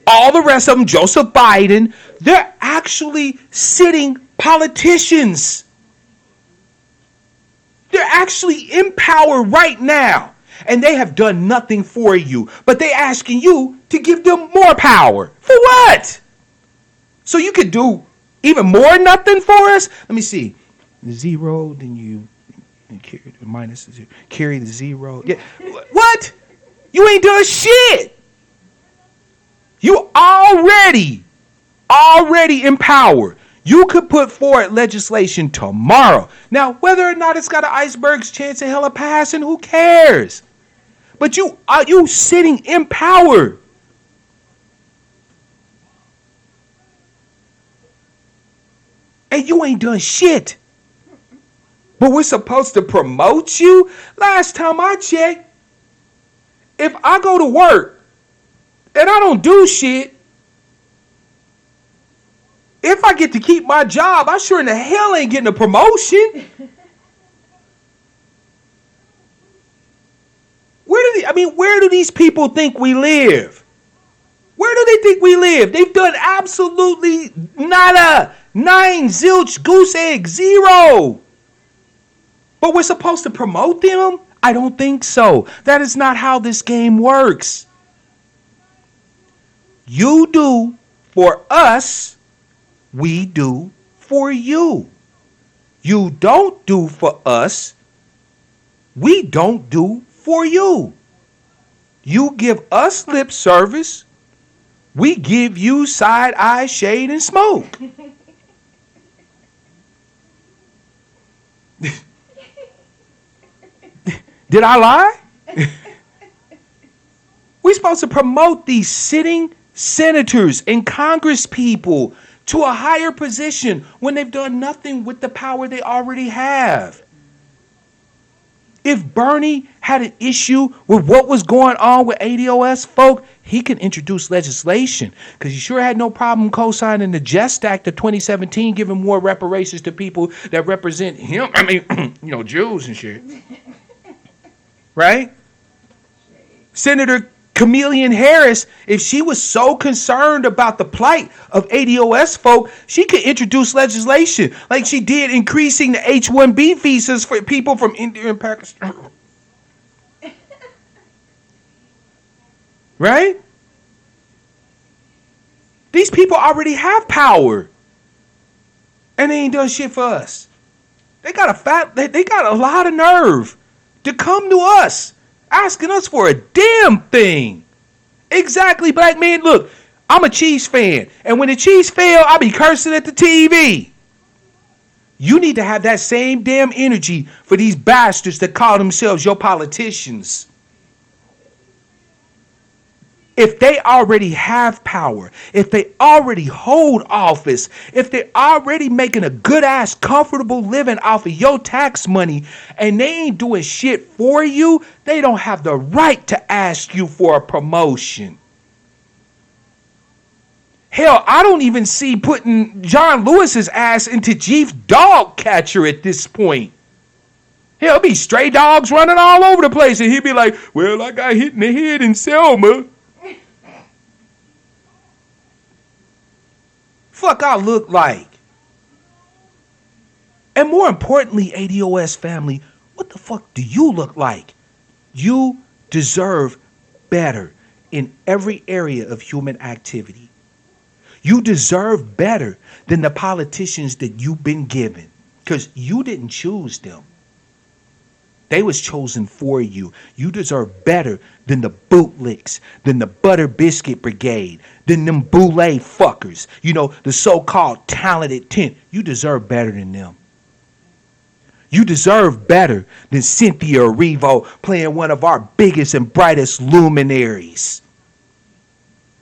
all the rest of them, Joseph Biden, they're actually sitting politicians. They're actually in power right now. And they have done nothing for you. But they asking you to give them more power. For what? So you could do even more nothing for us? Let me see. Zero, then you carry the minus the zero. Carry the zero. Yeah. What? You ain't done shit. You already in power. You could put forward legislation tomorrow. Now, whether or not it's got an iceberg's chance of hell of passing, who cares? But you sitting in power. And you ain't done shit. But we're supposed to promote you? Last time I checked, if I go to work and I don't do shit, if I get to keep my job, I sure in the hell ain't getting a promotion. mean, where do these people think we live? Where do they think we live? They've done absolutely nada. 9 zilch goose egg 0. But we're supposed to promote them? I don't think so. That is not how this game works. You do for us, we do for you. You don't do for us, we don't do for you. You give us lip service, we give you side eye, shade, and smoke. Did I lie? We're supposed to promote these sitting senators and Congress people to a higher position when they've done nothing with the power they already have. If Bernie had an issue with what was going on with ADOS folk, he can introduce legislation because he sure had no problem co-signing the Just Act of 2017, giving more reparations to people that represent him. I mean, Jews and shit. Right? Senator Chameleon Harris, if she was so concerned about the plight of ADOS folk, she could introduce legislation like she did increasing the H-1B visas for people from India and Pakistan. Right? These people already have power. And they ain't done shit for us. They got a lot of nerve to come to us asking us for a damn thing. Exactly, black man. Look, I'm a Chiefs fan. And when the Chiefs fail, I be cursing at the TV. You need to have that same damn energy for these bastards that call themselves your politicians. If they already have power, if they already hold office, if they're already making a good ass comfortable living off of your tax money and they ain't doing shit for you, they don't have the right to ask you for a promotion. Hell, I don't even see putting John Lewis's ass into chief dog catcher at this point. He'll be stray dogs running all over the place and he'll be like, well, I got hit in the head in Selma. Fuck I look like. And more importantly, ADOS family, what the fuck do you look like? You deserve better in every area of human activity. You deserve better than the politicians that you've been given because you didn't choose them. They was chosen for you. You deserve better than the bootlicks, than the butter biscuit brigade, than them boule fuckers. The so-called talented 10. You deserve better than them. You deserve better than Cynthia Erivo playing one of our biggest and brightest luminaries.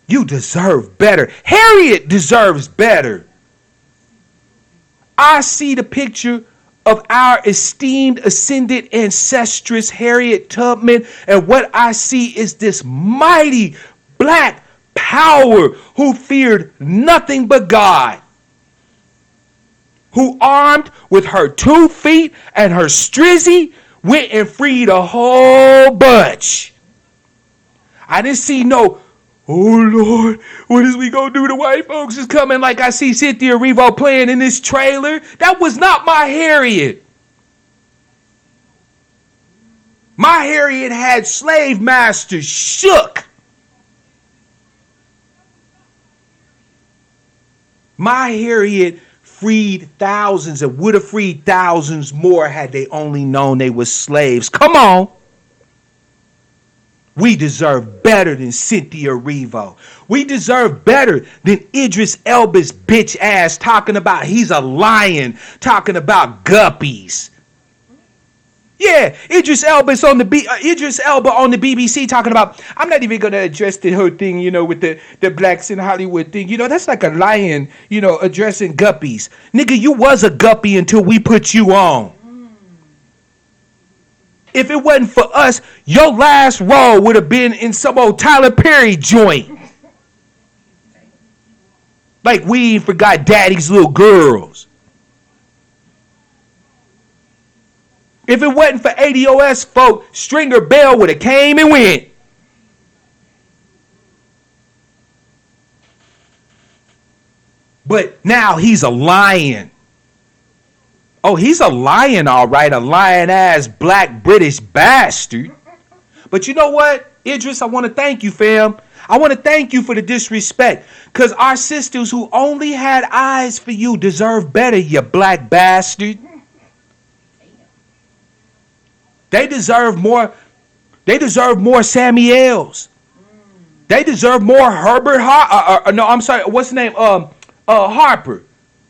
You deserve better. Harriet deserves better. I see the picture of our esteemed ascended ancestress Harriet Tubman, and what I see is this mighty black power who feared nothing but God, who armed with her 2 feet and her strizzy went and freed a whole bunch. I didn't see no, oh Lord, what is we gonna do? The white folks is coming, like I see Cynthia Erivo playing in this trailer. That was not my Harriet. My Harriet had slave masters shook. My Harriet freed thousands and would have freed thousands more had they only known they were slaves. Come on. We deserve better than Cynthia Erivo. We deserve better than Idris Elba's bitch ass talking about he's a lion, talking about guppies. Yeah, Idris Elba on the BBC talking about, I'm not even going to address the whole thing, with the blacks in Hollywood thing. That's like a lion, addressing guppies. Nigga, you was a guppy until we put you on. If it wasn't for us, your last role would have been in some old Tyler Perry joint. Like we ain't forgot Daddy's Little Girls. If it wasn't for ADOS folk, Stringer Bell would have came and went. But now he's a lion. Oh, he's a lion, all right. A lion-ass black British bastard. But you know what, Idris, I want to thank you, fam. I want to thank you for the disrespect. Because our sisters who only had eyes for you deserve better, you black bastard. They deserve more. They deserve more Samuels. They deserve more Herbert. No, I'm sorry. What's the name? Harper.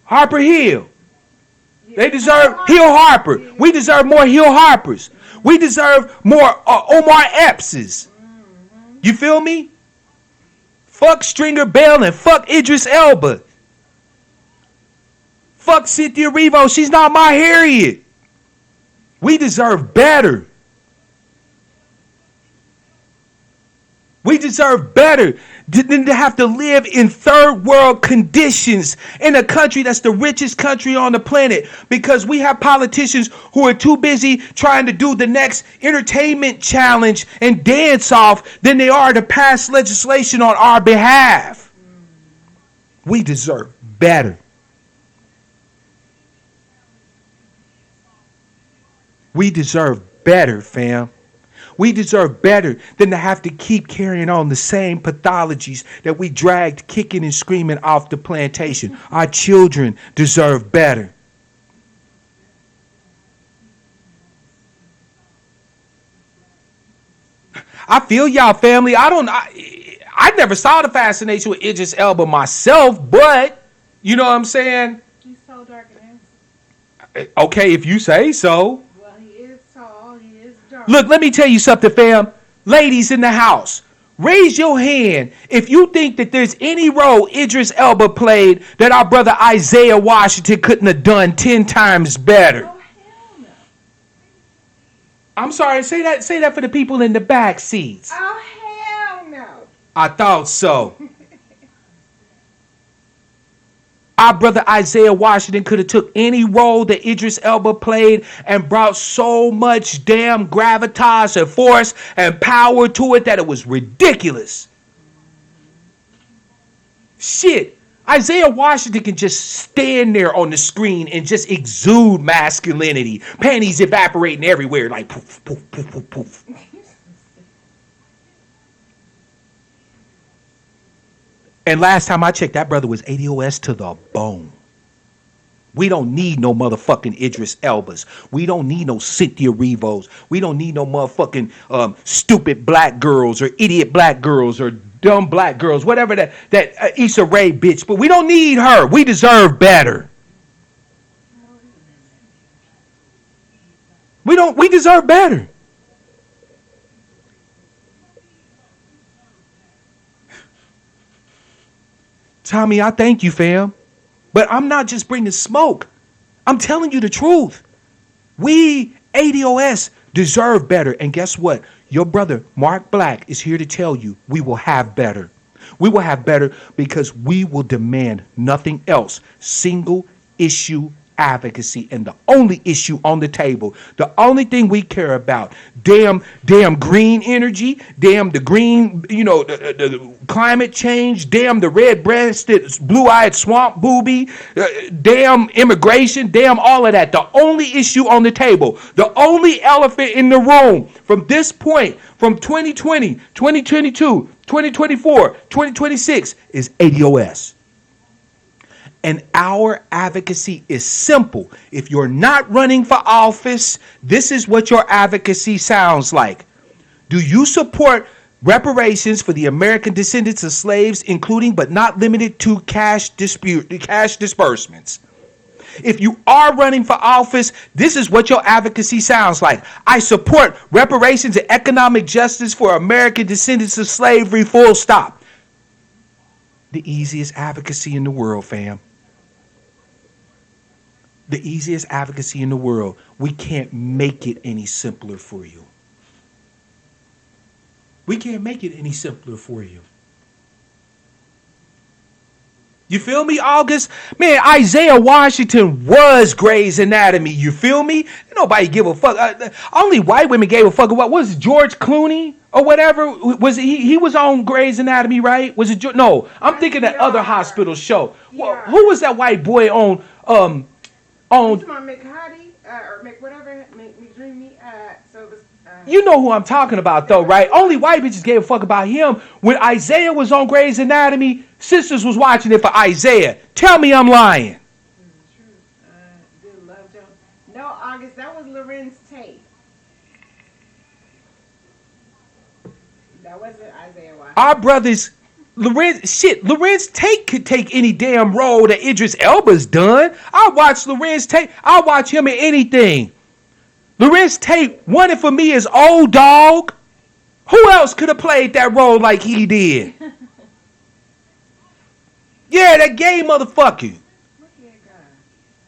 Harper Hill. They deserve Hill Harper. We deserve more Hill Harpers. We deserve more Omar Epps. You feel me? Fuck Stringer Bell and fuck Idris Elba. Fuck Cynthia Erivo. She's not my Harriet. We deserve better. We deserve better than to have to live in third world conditions in a country that's the richest country on the planet because we have politicians who are too busy trying to do the next entertainment challenge and dance off than they are to pass legislation on our behalf. We deserve better. We deserve better, fam. We deserve better than to have to keep carrying on the same pathologies that we dragged kicking and screaming off the plantation. Our children deserve better. I feel y'all, family. I never saw the fascination with Idris Elba myself, but you know what I'm saying? He's so dark and handsome. Okay, if you say so. Well, he is tall, he is dark. Look, let me tell you something, fam. Ladies in the house, raise your hand if you think that there's any role Idris Elba played that our brother Isaiah Washington couldn't have done 10 times better. Oh, hell no. I'm sorry, say that for the people in the back seats. Oh, hell no. I thought so. Our brother Isaiah Washington could have took any role that Idris Elba played and brought so much damn gravitas and force and power to it that it was ridiculous. Shit, Isaiah Washington can just stand there on the screen and just exude masculinity. Panties evaporating everywhere like poof, poof, poof, poof, poof. And last time I checked, that brother was ADOS to the bone. We don't need no motherfucking Idris Elbas. We don't need no Cynthia Erivos. We don't need no motherfucking stupid black girls or idiot black girls or dumb black girls, whatever that Issa Rae bitch. But we don't need her. We deserve better. We deserve better. Tommy, I thank you, fam. But I'm not just bringing smoke. I'm telling you the truth. We, ADOS, deserve better. And guess what? Your brother, Mark Black, is here to tell you we will have better. We will have better because we will demand nothing else. Single issue advocacy, and the only issue on the table, the only thing we care about, damn green energy, damn the green, the climate change, damn the red-breasted, blue-eyed swamp booby, damn immigration, damn all of that. The only issue on the table, the only elephant in the room from this point, from 2020, 2022, 2024, 2026 is ADOS. And our advocacy is simple. If you're not running for office, this is what your advocacy sounds like. Do you support reparations for the American descendants of slaves, including but not limited to cash disbursements? If you are running for office, this is what your advocacy sounds like. I support reparations and economic justice for American descendants of slavery, full stop. The easiest advocacy in the world, fam. The easiest advocacy in the world. We can't make it any simpler for you. We can't make it any simpler for you. You feel me, August? Man, Isaiah Washington was Grey's Anatomy. You feel me? Nobody give a fuck. Only white women gave a fuck about, was it George Clooney or whatever? Was he was on Grey's Anatomy, right? Was it? No, I'm thinking that other hospital show. Well, who was that white boy on? It's my McHottie, or Mc whatever, McDreamy. So it was. You know who I'm talking about, though, right? Only white bitches gave a fuck about him. When Isaiah was on Grey's Anatomy, sisters was watching it for Isaiah. Tell me I'm lying. Good love Jones. No, August, that was Lorenz Tate. That wasn't Isaiah Washington. Our brothers, Lorenz Tate could take any damn role that Idris Elba's done. I'll watch Lorenz Tate. I'll watch him in anything. Lorenz Tate won it for me as Old Dog. Who else could have played that role like he did? Yeah, that gay motherfucker. What gay guy?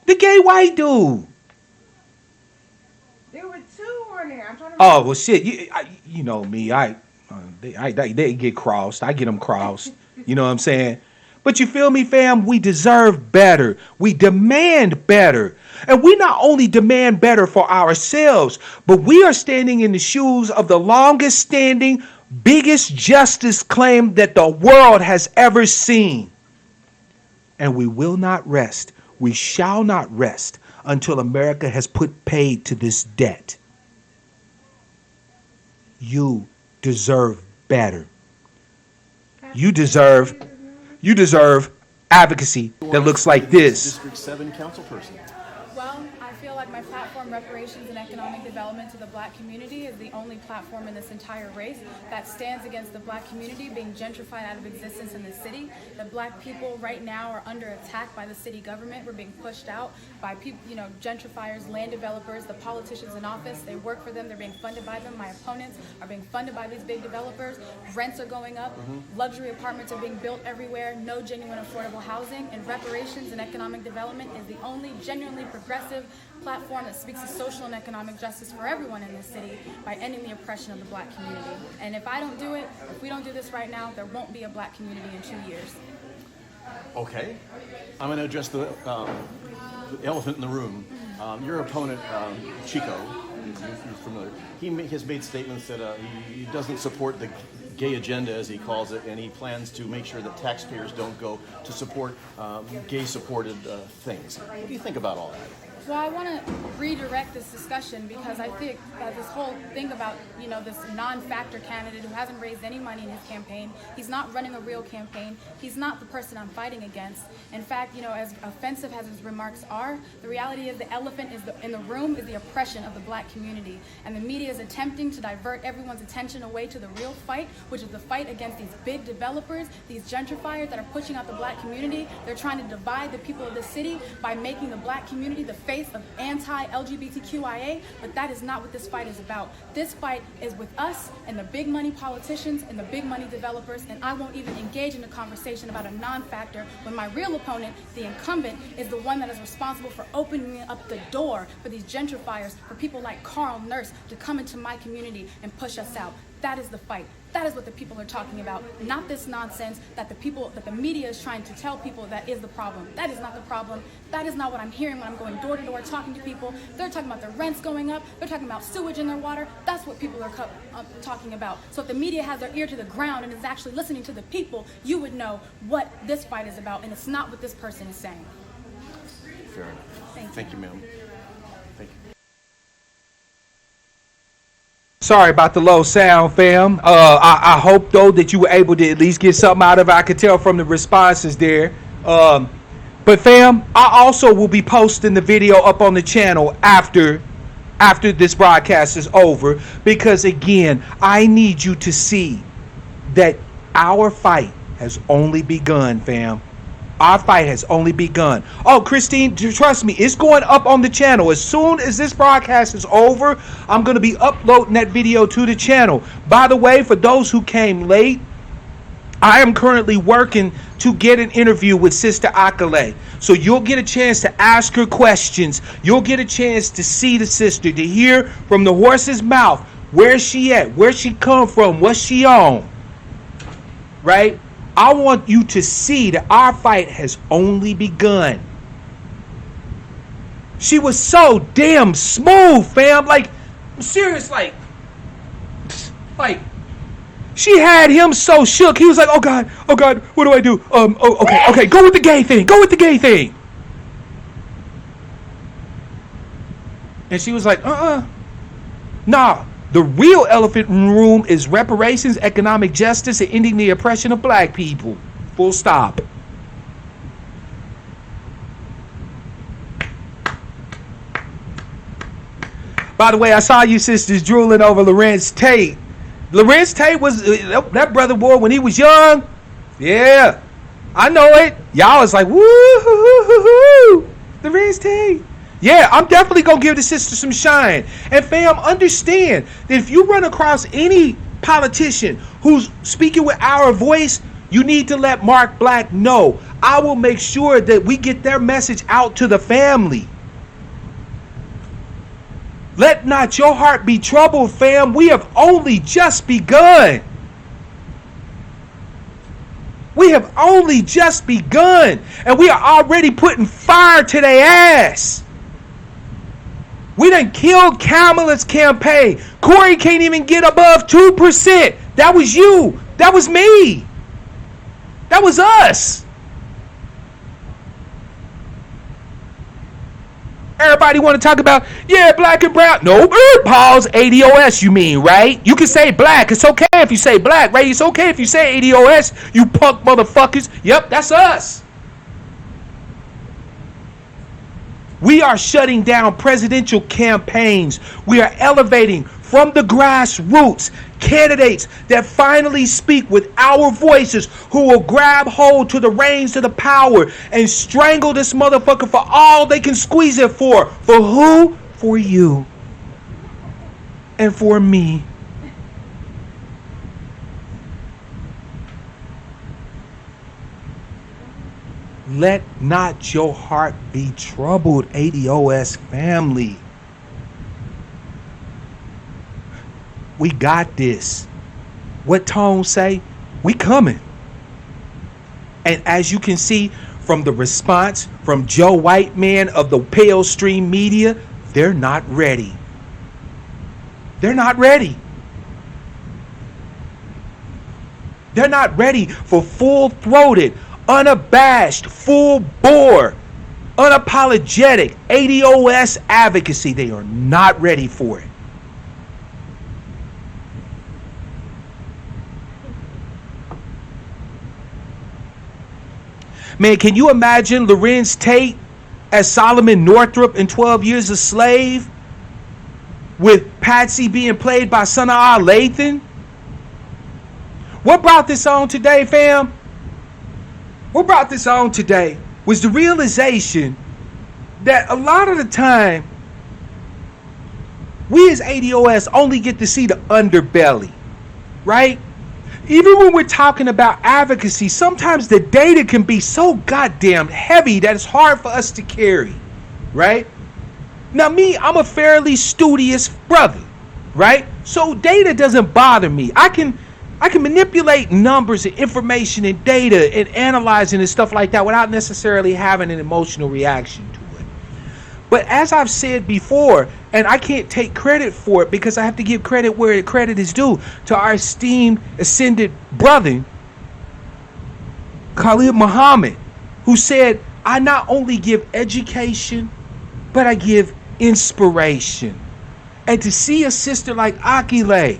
The gay white dude. There were two on there. I'm trying to. Oh, well, shit. You know me. They get crossed. I get them crossed. You know what I'm saying? But you feel me, fam? We deserve better. We demand better. And we not only demand better for ourselves, but we are standing in the shoes of the longest standing, biggest justice claim that the world has ever seen. And we will not rest. We shall not rest until America has put paid to this debt. You deserve better. You deserve advocacy that looks like this. District 7 council person. Well, I feel like my platform, Reparations and Economic Development to the Black Community, is the only platform in this entire race that stands against the Black community being gentrified out of existence in the city. The Black people right now are under attack by the city government. We're being pushed out by people, gentrifiers, land developers, the politicians in office. They work for them. They're being funded by them. My opponents are being funded by these big developers. Rents are going up. Luxury apartments are being built everywhere. No genuine affordable housing. And Reparations and Economic Development is the only genuinely progressive platform that speaks to social and economic justice for everyone in this city by ending the oppression of the Black community. And if I don't do it, if we don't do this right now, there won't be a Black community in 2 years. Okay. I'm going to address the elephant in the room. Your opponent, Chico, you're familiar. He has made statements that he doesn't support the gay agenda, as he calls it, and he plans to make sure that taxpayers don't go to support gay-supported things. What do you think about all that? Well, I want to redirect this discussion because I think that this whole thing about, this non-factor candidate who hasn't raised any money in his campaign, he's not running a real campaign, he's not the person I'm fighting against. In fact, as offensive as his remarks are, the reality is the elephant in the room is the oppression of the Black community. And the media is attempting to divert everyone's attention away to the real fight, which is the fight against these big developers, these gentrifiers that are pushing out the Black community. They're trying to divide the people of the city by making the Black community the face of anti-LGBTQIA, but that is not what this fight is about. This fight is with us and the big money politicians and the big money developers, and I won't even engage in a conversation about a non-factor when my real opponent, the incumbent, is the one that is responsible for opening up the door for these gentrifiers, for people like Carl Nurse to come into my community and push us out. That is the fight. That is what the people are talking about, not this nonsense that the media is trying to tell people that is the problem. That is not the problem. That is not what I'm hearing when I'm going door to door talking to people. They're talking about their rents going up. They're talking about sewage in their water. That's what people are talking about. So if the media has their ear to the ground and is actually listening to the people, you would know what this fight is about, and it's not what this person is saying. Fair enough. Thank you, ma'am. Thank you. Sorry about the low sound, fam. I hope, though, that you were able to at least get something out of it. I could tell from the responses there. But, fam, I also will be posting the video up on the channel after this broadcast is over. Because, again, I need you to see that our fight has only begun, fam. Our fight has only begun. Oh, Christine, trust me, it's going up on the channel. As soon as this broadcast is over, I'm going to be uploading that video to the channel. By the way, for those who came late, I am currently working to get an interview with Sister Akale. So you'll get a chance to ask her questions. You'll get a chance to see the sister, to hear from the horse's mouth. Where's she at? Where she come from? What's she on? Right? I want you to see that our fight has only begun. She was so damn smooth, fam. Like, I'm serious, like, she had him so shook. He was like, oh God, what do I do? Okay, go with the gay thing. And she was like, nah. The real elephant in the room is reparations, economic justice, and ending the oppression of black people. Full stop. By the way, I saw you sisters drooling over Lawrence Tate. Lawrence Tate was that brother boy when he was young. Yeah, I know it. Y'all was like, woo, Lawrence Tate. Yeah, I'm definitely going to give the sister some shine. And fam, understand that if you run across any politician who's speaking with our voice, you need to let Mark Black know. I will make sure that we get their message out to the family. Let not your heart be troubled, fam. We have only just begun. We have only just begun. And we are already putting fire to their ass. We done killed Kamala's campaign. Corey can't even get above 2%. That was you. That was me. That was us. Everybody want to talk about, yeah, black and brown. No, pause, ADOS you mean, right? You can say black. It's okay if you say black, right? It's okay if you say ADOS, you punk motherfuckers. Yep, that's us. We are shutting down presidential campaigns. We are elevating from the grassroots candidates that finally speak with our voices, who will grab hold to the reins of the power and strangle this motherfucker for all they can squeeze it for. For who? For you. And for me. Let not your heart be troubled, ADOS family. We got this. What Tone say? We coming. And as you can see from the response from Joe Whiteman of the Pale Stream Media, they're not ready. They're not ready. They're not ready for full-throated, unabashed, full-bore, unapologetic ADOS advocacy. They are not ready for it. Man, can you imagine Lorenz Tate as Solomon Northrop in 12 Years a Slave, with Patsy being played by Sanaa Lathan? What brought this on today, fam? What brought this on today was the realization that a lot of the time, we as ADOS only get to see the underbelly, right? Even when we're talking about advocacy, sometimes the data can be so goddamn heavy that it's hard for us to carry, right? Now me, I'm a fairly studious brother, right? So data doesn't bother me. I can manipulate numbers and information and data and analyzing and stuff like that without necessarily having an emotional reaction to it. But as I've said before, and I can't take credit for it because I have to give credit where credit is due, to our esteemed ascended brother, Khalid Muhammad, who said, I not only give education, but I give inspiration. And to see a sister like Akile,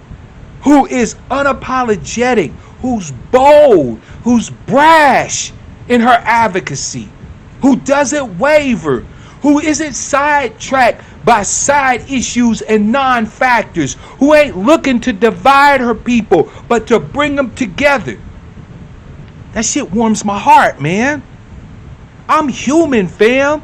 who is unapologetic, who's bold, who's brash in her advocacy, who doesn't waver, who isn't sidetracked by side issues and non-factors, who ain't looking to divide her people, but to bring them together. That shit warms my heart, man. I'm human, fam.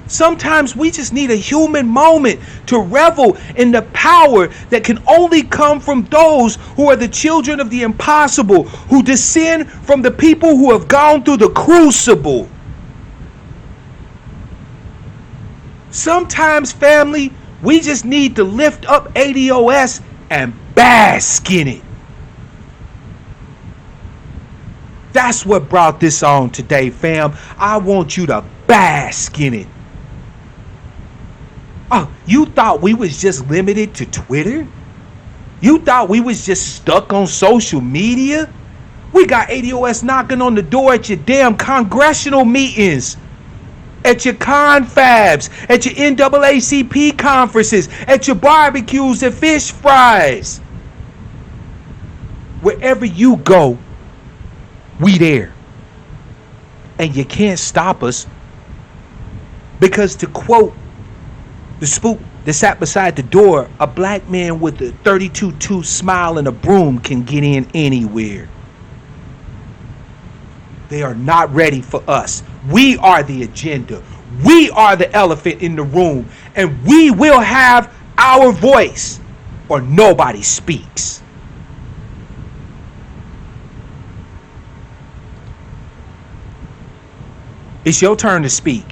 Sometimes we just need a human moment to revel in the power that can only come from those who are the children of the impossible, who descend from the people who have gone through the crucible. Sometimes, family, we just need to lift up ADOS and bask in it. That's what brought this on today, fam. I want you to bask in it. Oh, you thought we was just limited to Twitter? You thought we was just stuck on social media? We got ADOS knocking on the door at your damn congressional meetings, at your confabs, at your NAACP conferences, at your barbecues and fish fries. Wherever you go, we there. And you can't stop us because, to quote the spook that sat beside the door, a black man with a 32-2 smile and a broom can get in anywhere. They are not ready for us. We are the agenda. We are the elephant in the room. And we will have our voice or nobody speaks. It's your turn to speak.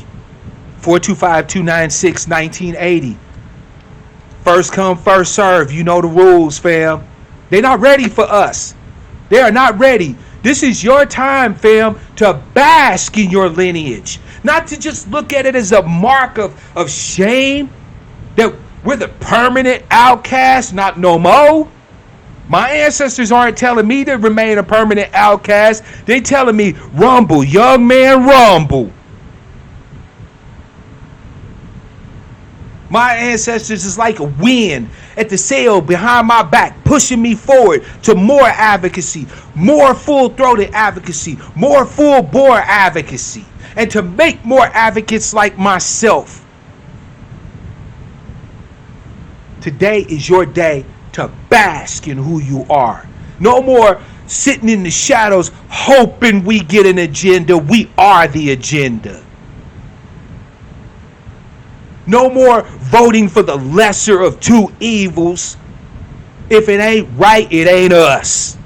425-296-1980. First come, first serve. You know the rules, fam. They're not ready for us. They are not ready. This is your time, fam, to bask in your lineage. Not to just look at it as a mark of shame that we're the permanent outcast, not no more. My ancestors aren't telling me to remain a permanent outcast. They telling me, rumble, young man, rumble. My ancestors is like a wind at the sail behind my back, pushing me forward to more advocacy, more full-throated advocacy, more full-bore advocacy, and to make more advocates like myself. Today is your day to bask in who you are. No more sitting in the shadows hoping we get an agenda. We are the agenda. No more voting for the lesser of two evils. If it ain't right, it ain't us.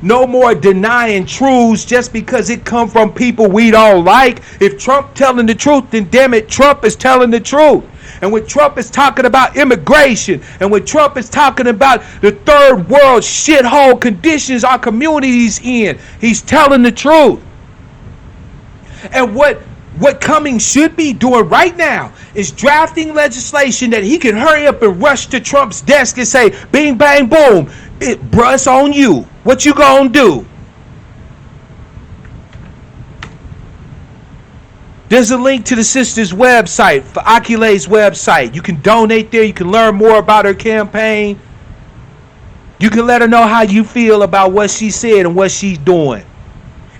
No more denying truths just because it come from people we don't like. If Trump telling the truth, then damn it, Trump is telling the truth. And when Trump is talking about immigration, and when Trump is talking about the third world shithole conditions our communities in, he's telling the truth. And what Cummings should be doing right now is drafting legislation that he can hurry up and rush to Trump's desk and say, bing, bang, boom, bruh, it's on you. What you gonna do? There's a link to the sister's website, for Akule's website. You can donate there. You can learn more about her campaign. You can let her know how you feel about what she said and what she's doing.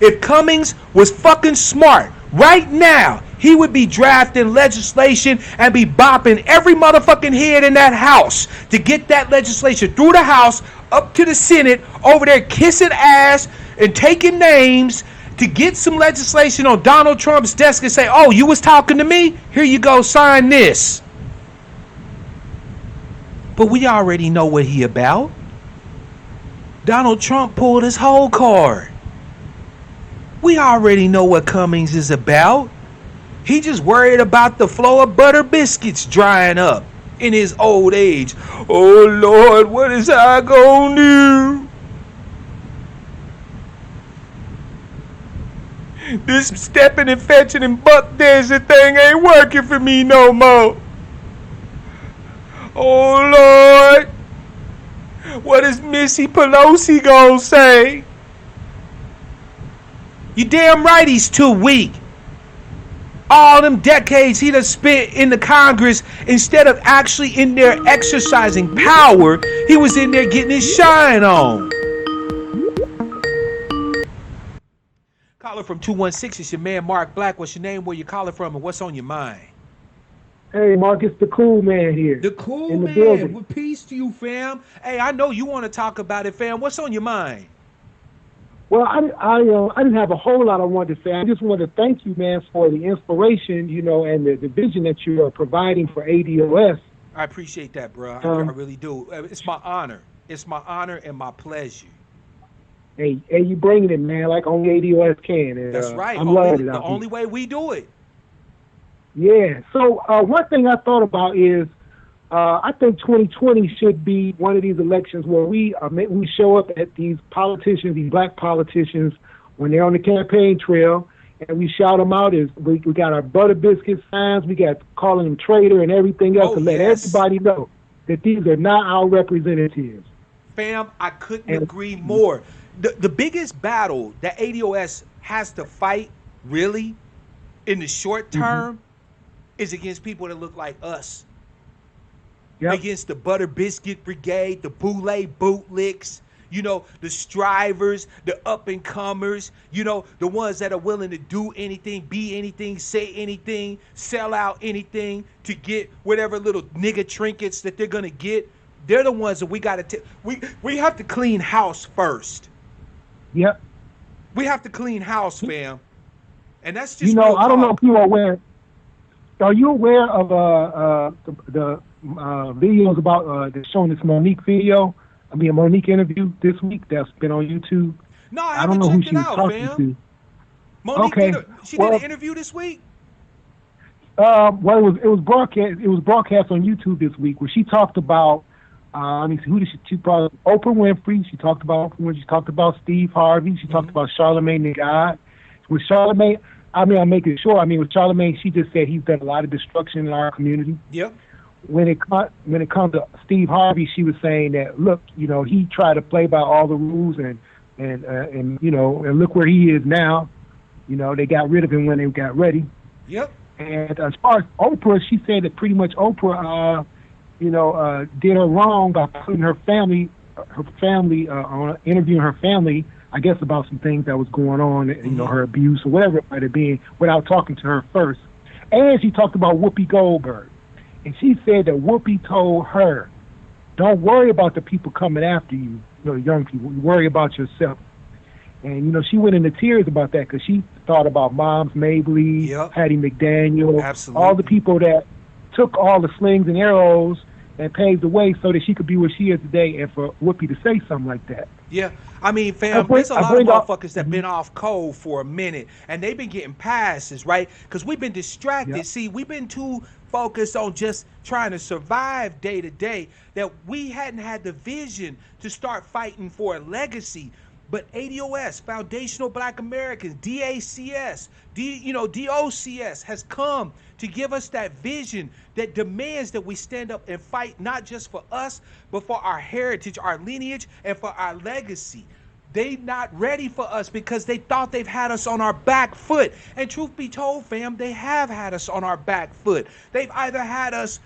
If Cummings was fucking smart, right now, he would be drafting legislation and be bopping every motherfucking head in that house to get that legislation through the House, up to the Senate, over there kissing ass and taking names to get some legislation on Donald Trump's desk and say, oh, you was talking to me? Here you go, sign this. But we already know what he about. Donald Trump pulled his whole card. We already know what Cummings is about. He just worried about the flow of butter biscuits drying up in his old age. Oh, Lord, what is I gonna do? This stepping and fetching and buck dancing thing ain't working for me no more. Oh, Lord, what is Missy Pelosi gonna say? You damn right he's too weak. All them decades he done spent in the Congress, instead of actually in there exercising power, he was in there getting his shine on. Caller from 216, it's your man Mark Black. What's your name, where you calling from, and what's on your mind? Hey, Mark, it's the cool man here. The cool in the man. building. With peace to you, fam. Hey, I know you want to talk about it, fam. What's on your mind? Well, I didn't have a whole lot I wanted to say. I just wanted to thank you, man, for the inspiration, and the vision that you are providing for ADOS. I appreciate that, bro. I really do. It's my honor. It's my honor and my pleasure. Hey, you bringing it, man, like only ADOS can. And, that's right. I'm loving it. The only way we do it. Yeah. So one thing I thought about is I think 2020 should be one of these elections where we show up at these politicians, these black politicians, when they're on the campaign trail, and we shout them out. As we got our butter biscuit signs, we got calling them traitor and everything else to let everybody know that these are not our representatives. Fam, I couldn't agree more. The biggest battle that ADOS has to fight, really, in the short term, is against people that look like us. Yep. Against the Butter Biscuit Brigade, the Boule Bootlicks, the strivers, the up-and-comers, the ones that are willing to do anything, be anything, say anything, sell out anything to get whatever little nigga trinkets that they're going to get. They're the ones that we got to we have to clean house first. Yep. We have to clean house, fam. And that's just I don't know if you are aware. Are you aware of the videos about showing this Monique interview this week that's been on YouTube? No, I don't know who she was talking to. Monique did an interview this week? Well, it was broadcast. It was broadcast on YouTube this week where she talked about. Let me see, who did she brought? Oprah Winfrey. She talked about Oprah. She talked about Steve Harvey. She talked about Charlamagne the God. With Charlamagne, I'm making sure. With Charlamagne, she just said he's done a lot of destruction in our community. Yep. When it comes to Steve Harvey, she was saying that look, he tried to play by all the rules and look where he is now. They got rid of him when they got ready. Yep. And as far as Oprah, she said that pretty much Oprah, did her wrong by putting her family on interviewing her family, I guess, about some things that was going on, her abuse or whatever it might have been, without talking to her first. And she talked about Whoopi Goldberg. And she said that Whoopi told her, don't worry about the people coming after you, young people. Worry about yourself. And, she went into tears about that because she thought about Moms Mabley, Hattie McDaniel, absolutely, all the people that took all the slings and arrows and paved the way so that she could be where she is today, and for Whoopi to say something like that. Yeah, fam, there's a lot of motherfuckers that been off code for a minute, and they've been getting passes, right? Because we've been distracted. Yep. See, we've been too focused on just trying to survive day to day that we hadn't had the vision to start fighting for a legacy. But ADOS, Foundational Black Americans, DACS, DOCS has come to give us that vision that demands that we stand up and fight not just for us, but for our heritage, our lineage, and for our legacy. They not ready for us because they thought they've had us on our back foot. And truth be told, fam, they have had us on our back foot. They've either had us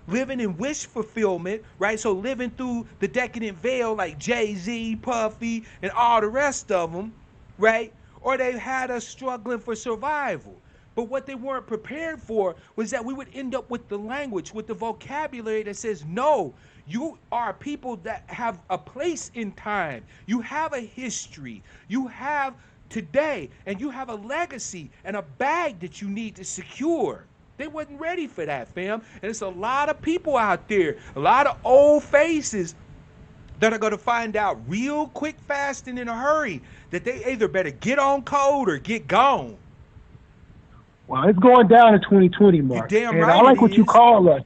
living in wish fulfillment, right? So living through the decadent veil like Jay-Z, Puffy, and all the rest of them, right? Or they've had us struggling for survival. But what they weren't prepared for was that we would end up with the language, with the vocabulary that says, no, you are people that have a place in time. You have a history. You have today, and you have a legacy and a bag that you need to secure. They wasn't ready for that, fam. And it's a lot of people out there, a lot of old faces that are going to find out real quick, fast, and in a hurry that they either better get on code or get gone. Well, it's going down in 2020, Mark. You're damn and right. I like what you call us.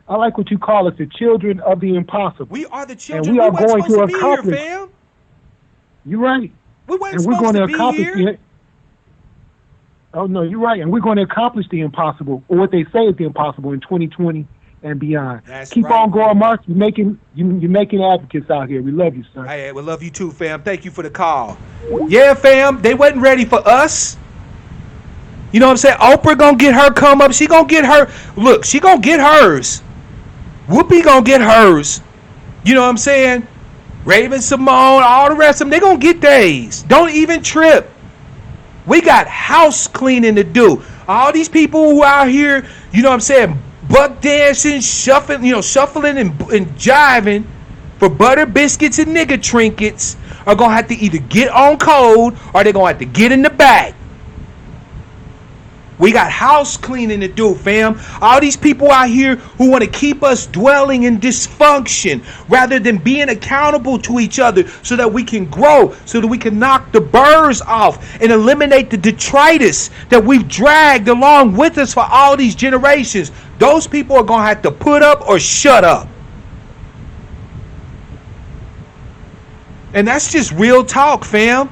I like what you call us, the children of the impossible. We are the children. And we are going to accomplish. Here, fam. You're right. We weren't supposed to be here. Oh no, you're right, and we're going to accomplish the impossible, or what they say is the impossible, in 2020 and beyond. Keep on going, Mark. You're making advocates out here. We love you, sir. Hey, we love you too, fam. Thank you for the call. Yeah, fam, they wasn't ready for us. You know what I'm saying? Oprah gonna get her come up. She gonna get her. Look, she gonna get hers. Whoopi gonna get hers. You know what I'm saying? Raven Simone, all the rest of them, they gonna get theirs. Don't even trip. We got house cleaning to do. All these people who out here, you know what I'm saying, buck dancing, shuffling and jiving for butter biscuits and nigga trinkets are going to have to either get on code or they're going to have to get in the bag. We got house cleaning to do, fam. All these people out here who want to keep us dwelling in dysfunction rather than being accountable to each other so that we can grow, so that we can knock the burrs off and eliminate the detritus that we've dragged along with us for all these generations. Those people are going to have to put up or shut up. And that's just real talk, fam.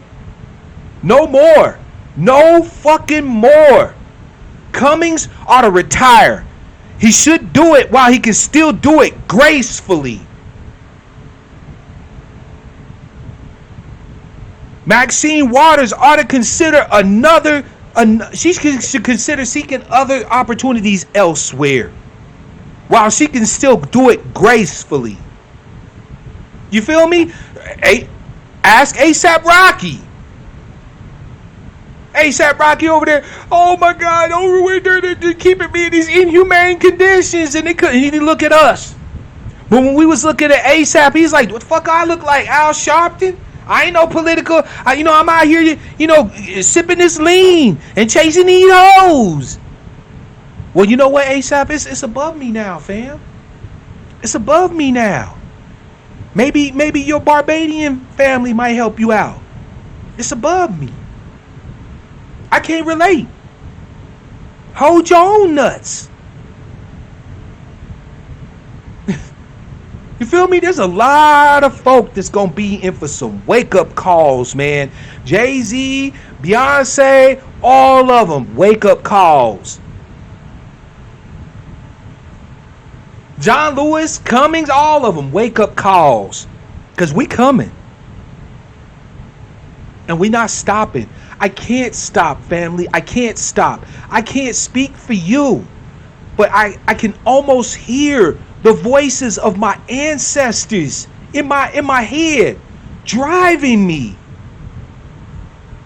No more. No fucking more. Cummings ought to retire. He should do it while he can still do it gracefully. Maxine Waters ought to consider she should consider seeking other opportunities elsewhere while she can still do it gracefully. You feel me? Ask ASAP Rocky. ASAP Rocky over there, oh my God, over there, they're keeping me in these inhumane conditions, and he didn't look at us. But when we was looking at ASAP, he's like, what the fuck I look like, Al Sharpton? I ain't no political, I'm out here, sipping this lean and chasing these hoes. Well, you know what, ASAP, it's above me now, fam. It's above me now. Maybe your Barbadian family might help you out. It's above me. I can't relate. Hold your own nuts. You feel me? There's a lot of folk that's going to be in for some wake-up calls, man. Jay-Z, Beyonce, all of them, wake-up calls. John Lewis, Cummings, all of them, wake-up calls. Because we coming. And we not stopping. I can't stop, family. I can't stop. I can't speak for you. But I can almost hear the voices of my ancestors in my head driving me.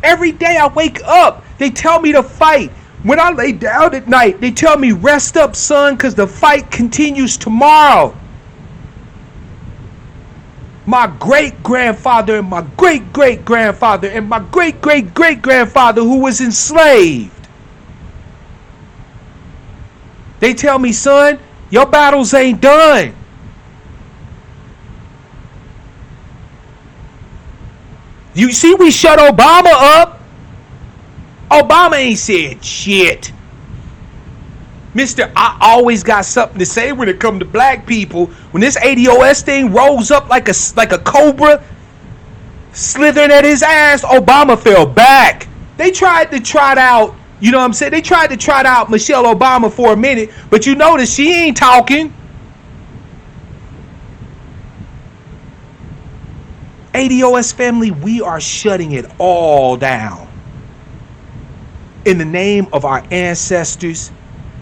Every day I wake up, they tell me to fight. When I lay down at night, they tell me, rest up, son, because the fight continues tomorrow. My great-grandfather and my great-great-grandfather and my great-great-great-grandfather who was enslaved. They tell me, son, your battles ain't done. You see, we shut Obama up. Obama ain't said shit. Mr. I always got something to say when it comes to black people. When this ADOS thing rolls up like a cobra slithering at his ass, Obama fell back. They tried to trot out, you know what I'm saying? They tried to trot out Michelle Obama for a minute, but you notice she ain't talking. ADOS family, we are shutting it all down in the name of our ancestors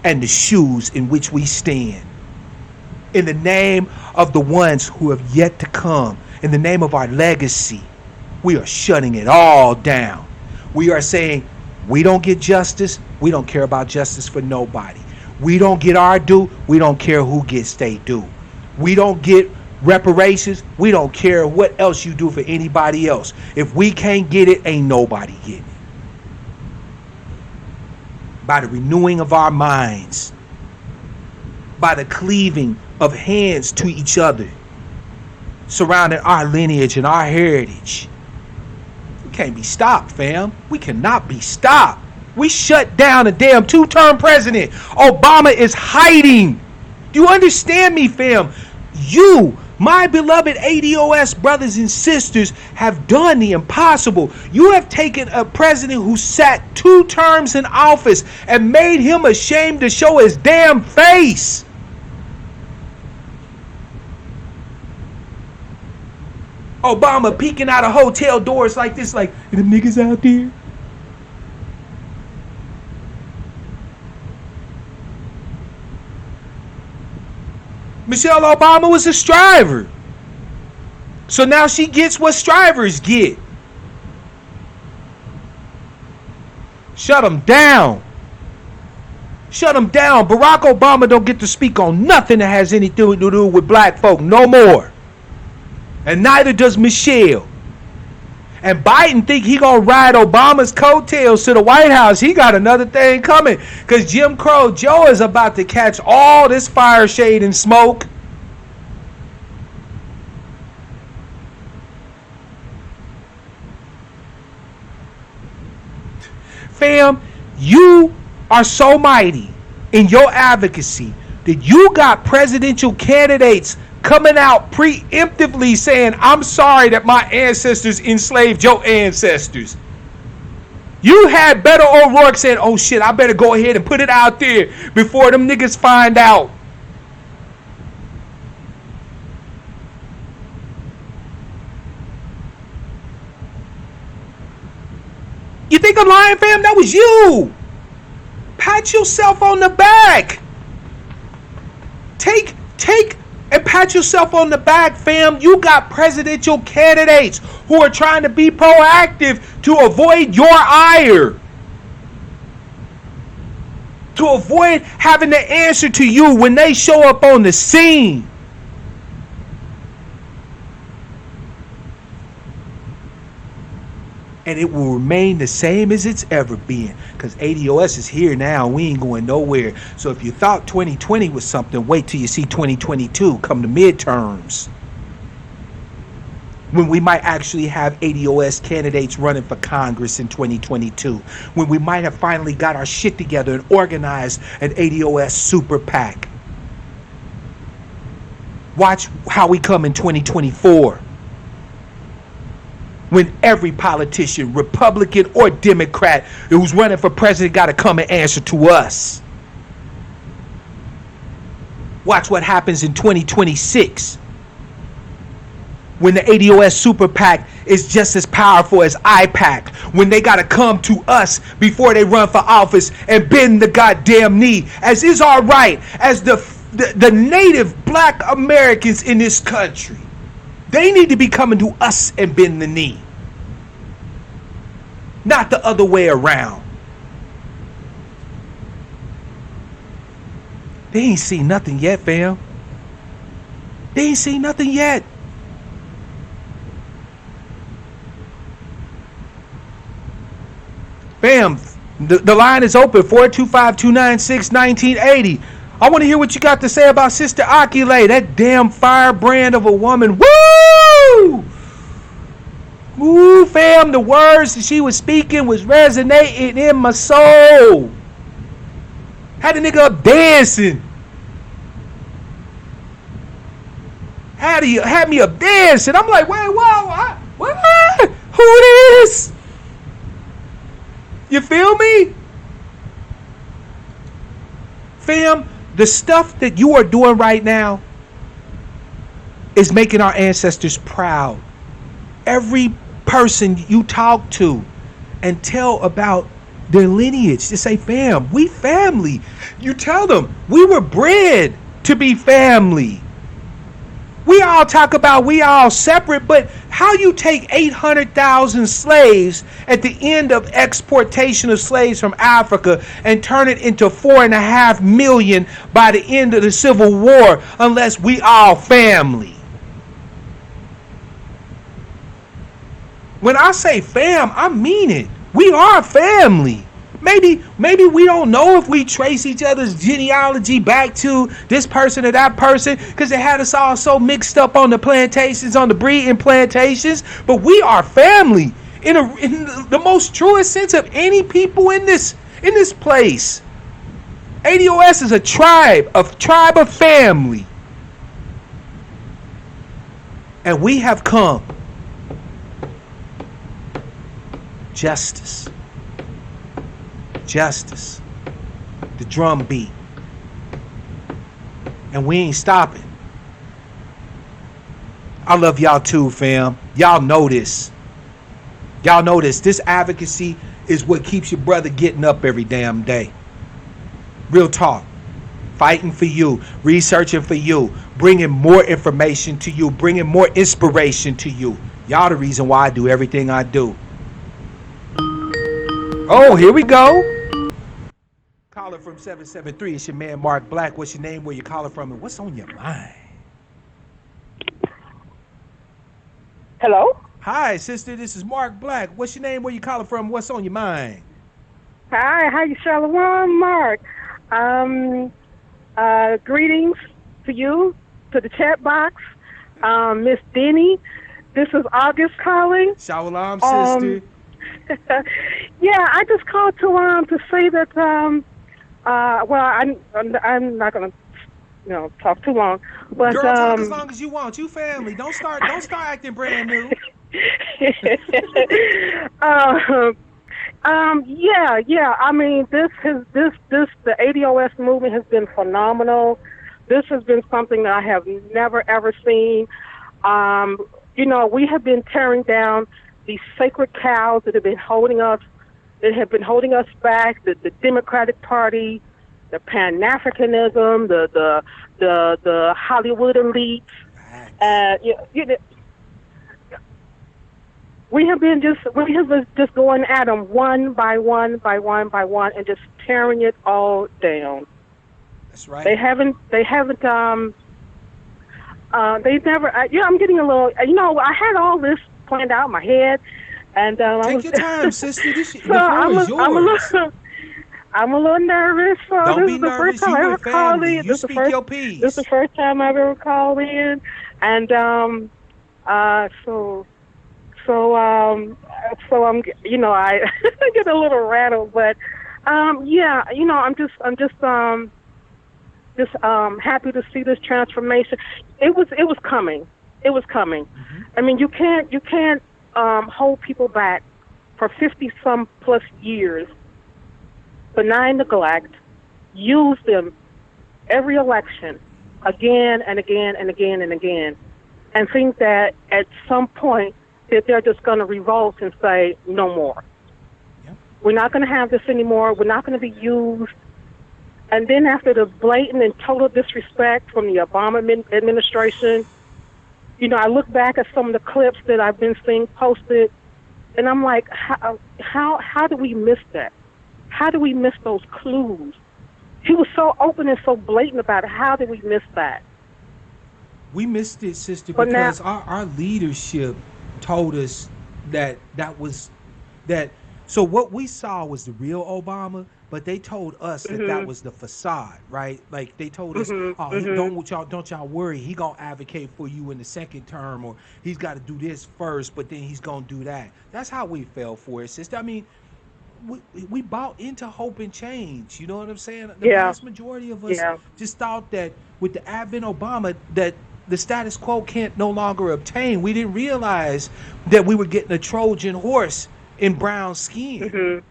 and the shoes in which we stand. In the name of the ones who have yet to come. In the name of our legacy. We are shutting it all down. We are saying, we don't get justice. We don't care about justice for nobody. We don't get our due. We don't care who gets their due. We don't get reparations. We don't care what else you do for anybody else. If we can't get it, ain't nobody getting it. By the renewing of our minds, by the cleaving of hands to each other, surrounding our lineage and our heritage. We can't be stopped, fam. We cannot be stopped. We shut down a damn two-term president. Obama is hiding. Do you understand me, fam? You, my beloved ADOS brothers and sisters, have done the impossible. You have taken a president who sat 2 terms in office and made him ashamed to show his damn face. Obama peeking out of hotel doors like this, like, them niggas out there. Michelle Obama was a striver. So now she gets what strivers get. Shut them down. Shut them down. Barack Obama don't get to speak on nothing that has anything to do with black folk no more. And neither does Michelle. And Biden think he gonna ride Obama's coattails to the White House. He got another thing coming. Because Jim Crow Joe is about to catch all this fire, shade, and smoke. Fam, you are so mighty in your advocacy that you got presidential candidates coming out preemptively saying, I'm sorry that my ancestors enslaved your ancestors. You had Beto O'Rourke saying, oh shit, I better go ahead and put it out there before them niggas find out. You think I'm lying, fam? That was you. Pat yourself on the back. Take and pat yourself on the back, fam. You got presidential candidates who are trying to be proactive to avoid your ire. To avoid having to answer to you when they show up on the scene. And it will remain the same as it's ever been. Because ADOS is here now. We ain't going nowhere. So if you thought 2020 was something, wait till you see 2022 come to midterms. When we might actually have ADOS candidates running for Congress in 2022. When we might have finally got our shit together and organized an ADOS super PAC. Watch how we come in 2024. When every politician, Republican or Democrat, who's running for president got to come and answer to us. Watch what happens in 2026. When the ADOS Super PAC is just as powerful as IPAC. When they got to come to us before they run for office and bend the goddamn knee. As is our right as the native black Americans in this country. They need to be coming to us and bend the knee. Not the other way around. They ain't seen nothing yet, fam. They ain't seen nothing yet. Fam, the line is open, 425-296-1980. I want to hear what you got to say about Sister Akile, that damn firebrand of a woman. Woo! Woo, fam, the words that she was speaking was resonating in my soul. Had the nigga up dancing. Had me up dancing. I'm like, wait, whoa, what? Who this? You feel me? Fam, the stuff that you are doing right now is making our ancestors proud. Every person you talk to and tell about their lineage, just say, fam, we family. You tell them, we were bred to be family. We all talk about we all separate, but how you take 800,000 slaves at the end of exportation of slaves from Africa and turn it into 4.5 million by the end of the Civil War unless we all family? When I say fam, I mean it. We are family. Maybe we don't know if we trace each other's genealogy back to this person or that person because they had us all so mixed up on the plantations, on the breeding plantations. But we are family in the most truest sense of any people in this place. ADOS is a tribe of family. And we have come. Justice. The drum beat. And we ain't stopping. I love y'all too, fam. Y'all know this. This advocacy is what keeps your brother getting up every damn day. Real talk. Fighting for you, researching for you, bringing more information to you, bringing more inspiration to you. Y'all the reason why I do everything I do. Oh, here we go. Caller from 773. It's your man Mark Black. What's your name? Where you calling from? And what's on your mind? Hello? Hi, sister. This is Mark Black. What's your name? Where you calling from? What's on your mind? Hi, how you, Shalom, Mark? Um, Greetings to you, to the chat box, Miss Denny. This is August calling. Shalom, Um, sister. yeah, I just called to say that well, I'm not gonna talk too long, but Girl, talk as long as you want. You family. Don't start acting brand new. uh, yeah. I mean, this the ADOS movement has been phenomenal. This has been something that I have never ever seen. Um, we have been tearing down these sacred cows that have been holding us back. The Democratic Party, the Pan Africanism, the Hollywood elites. Facts. We have been just going at them one by one by one by one and just tearing it all down. That's right. They never. I'm getting a little. I had all this planned out in my head, and I Take was. your time, sister. The So floor is I'm a yours. little. I'm a little nervous. So Don't this be is the first nervous. time I You ever and called family. in. You speak your This is the piece. first time I've ever called in, and uh, so so I'm I I get a little rattled, but yeah, I'm just happy to see this transformation. It was coming. It was coming. I mean, you can't hold people back for 50 some plus years, benign neglect, use them every election again and again and again and again, and think that at some point that they're just going to revolt and say no more. Yep. We're not going to have this anymore. We're not going to be used. And then after the blatant and total disrespect from the Obama administration, I look back at some of the clips that I've been seeing posted, and I'm like, how do we miss that? How do we miss those clues? He was so open and so blatant about it. How did we miss that? We missed it, sister, But now, because our leadership told us that was that. So what we saw was the real Obama, but they told us that mhm, was the facade, right? Like they told us, mhm, oh, mhm, don't y'all worry, he gonna advocate for you in the second term, or he's got to do this first, but then he's gonna do that. That's how we fell for it, sister. I mean, we bought into hope and change. You know what I'm saying? The yeah, vast majority of us yeah, just thought that with the advent Obama that the status quo can't no longer obtain. We didn't realize that we were getting a Trojan horse in brown skin. mhm,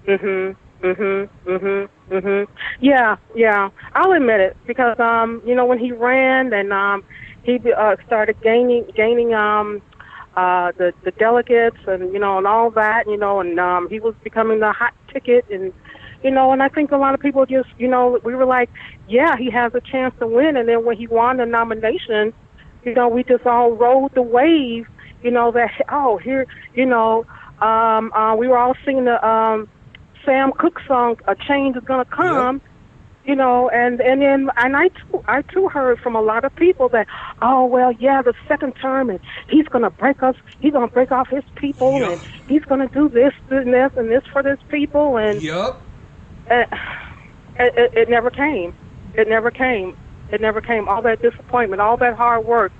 mhm, mhm, mhm, mhm. Yeah, yeah. I'll admit it because when he ran and he started gaining the delegates and and all that, and he was becoming the hot ticket, and and I think a lot of people just we were like, yeah, he has a chance to win, and then when he won the nomination, we just all rode the wave, that oh here, we were all singing the Sam Cooke song, "A Change Is Gonna Yep. Come." And I too heard from a lot of people that, oh well, yeah, the second term, and he's gonna break off his people, Yup. and he's gonna do this and this and this for this people, and Yup. uh, it never came. It never came. It never came. All that disappointment, all that hard work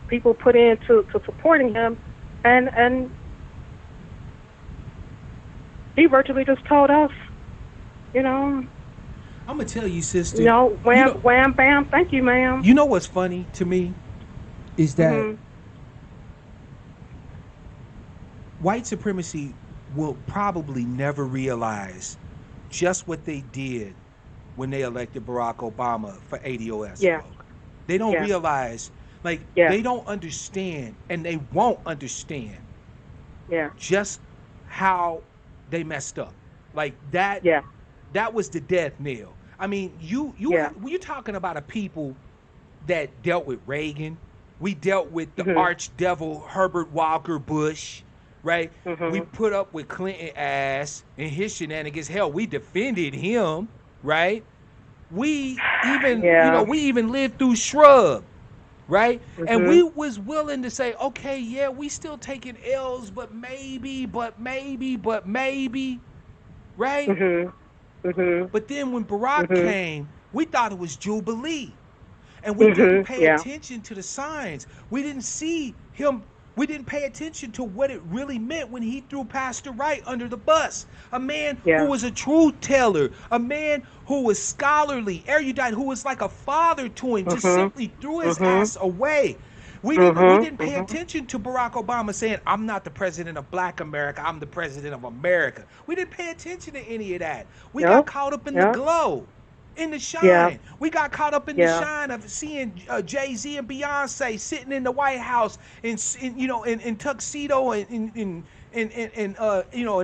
people put into to supporting him, and he virtually just told us, you know, I'm gonna tell you, sister. You wham, know, wham, bam, thank you, ma'am. you know what's funny to me is that Mhm. white supremacy will probably never realize just what they did when they elected Barack Obama for ADOS Yeah, vote. They don't yeah, realize, like, yeah, they don't understand, and they won't understand yeah, just how they messed up. Like that, yeah, that was the death knell. I mean, yeah. when you're talking about a people that dealt with Reagan, we dealt with the Mhm, arch devil Herbert Walker Bush, right? We mhm. put up with Clinton ass and his shenanigans. Hell, we defended him, right? We even, Yeah. we even lived through Shrub. right? And we Mhm. was willing to say, okay, yeah, we still taking L's, but maybe, right? Mhm. Mhm. But then when Barack Mhm. came, we thought it was Jubilee. And we didn't Mhm. pay Yeah. attention to the signs. We didn't see him. We didn't pay attention to what it really meant when he threw Pastor Wright under the bus. A man who Yeah. was a truth teller, a man who was scholarly, erudite, who was like a father to him, just Mhm. simply threw his Mhm. ass away. We Mhm. didn't pay Mhm. attention to Barack Obama saying, I'm not the president of black America, I'm the president of America. We didn't pay attention to any of that. We got Yep. caught up in the Yep. glow, in the Yeah. shine. We got caught up in the Yeah. shine of seeing Jay-Z and Beyonce sitting in the White House in tuxedo and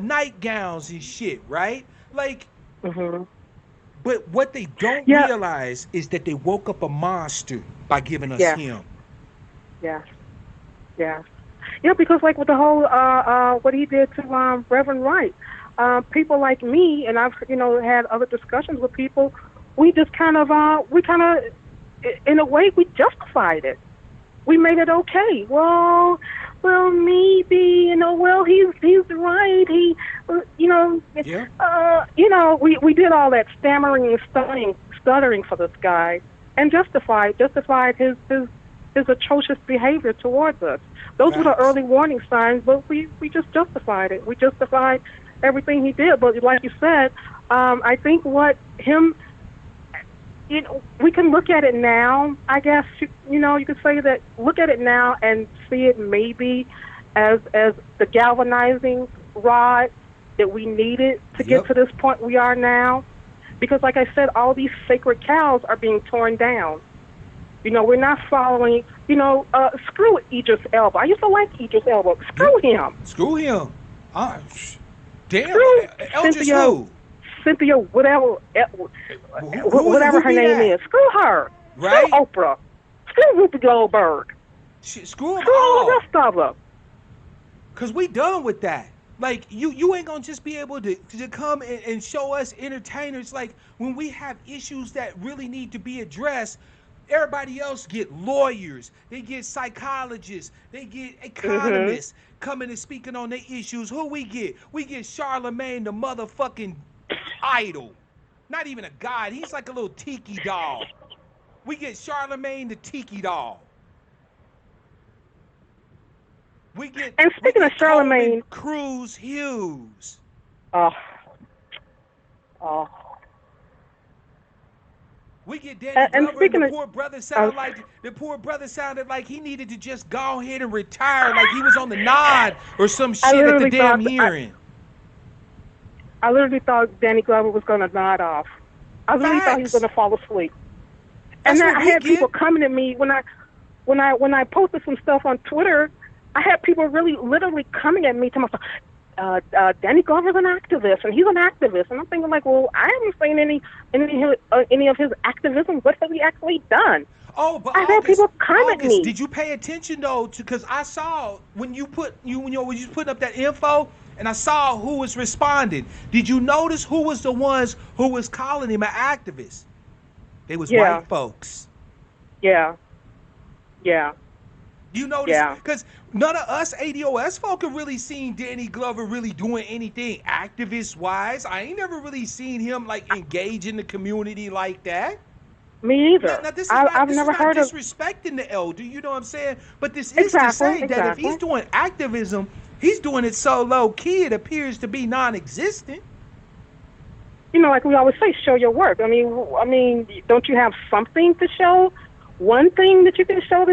nightgowns and shit, right? Like, Mhm. but what they don't Yeah. realize is that they woke up a monster by giving us Yes. him. Yes. Yes. Yeah, because like with the whole what he did to Reverend Wright, people like me, and I've had other discussions with people. We just in a way we justified it. We made it okay. Well, maybe well he's right. Yeah. We did all that stammering and stuttering for this guy, and justified his atrocious behavior towards us. Those were the Facts. early warning signs, but we just justified it. We justified everything he did. But like you said, I think what him, we can look at it now. I guess you could say that. Look at it now and see it maybe as the galvanizing rod that we needed to get Yep. to this point we are now. Because, like I said, all these sacred cows are being torn down. We're not following, screw Idris Elba. I used to like Idris Elba. Yeah. Screw him. Screw him. Uh, Damn. Screw Eldridge Cynthia, who? whatever, whatever Who her be name that? is. Screw her. Screw Right? Oprah. Screw Whoopi Goldberg. Screw them Screw all the all. rest of them. Cause we done with that. Like you ain't gonna just be able to come and show us entertainers. Like when we have issues that really need to be addressed, everybody else get lawyers, they get psychologists, they get Mhm. economists coming and speaking on their issues. Who we get? We get Charlemagne the motherfucking idol. Not even a god. He's like a little tiki doll. We get Charlemagne the tiki doll. And We speaking of get Coleman Charlemagne, Cruz Hughes. oh, oh, We get Danny and Glover, and speaking of, uh, the poor brother sounded like he needed to just go ahead and retire, like he was on the nod or some I shit at the literally damn thought hearing. I literally thought Danny Glover was going to nod off. I literally thought he was Facts. going to fall asleep. That's And then what I we had people get. coming at me when I posted some stuff on Twitter. I had people really literally coming at me to myself. Danny Glover's an activist, and he's an activist, and I'm thinking like, well, I haven't seen any of his activism. What has he actually done? Oh, but I had people come at August, me. did you pay attention though? Because I saw when you putting up that info, and I saw who was responding. Did you notice who was the ones who was calling him an activist? They was Yeah, white folks. yeah, yeah, You notice? yeah. Because none of us ADOS folk have really seen Danny Glover really doing anything activist-wise. I ain't never really seen him like engage in the community like that. Me Now, either. now this is not I've this is never not heard of disrespecting the elder, you know what I'm saying? But this is to exactly, say that if he's exactly. doing activism, he's doing it so low key it appears to be non-existent. Like we always say, show your work. I mean, don't you have something to show? One thing that you can show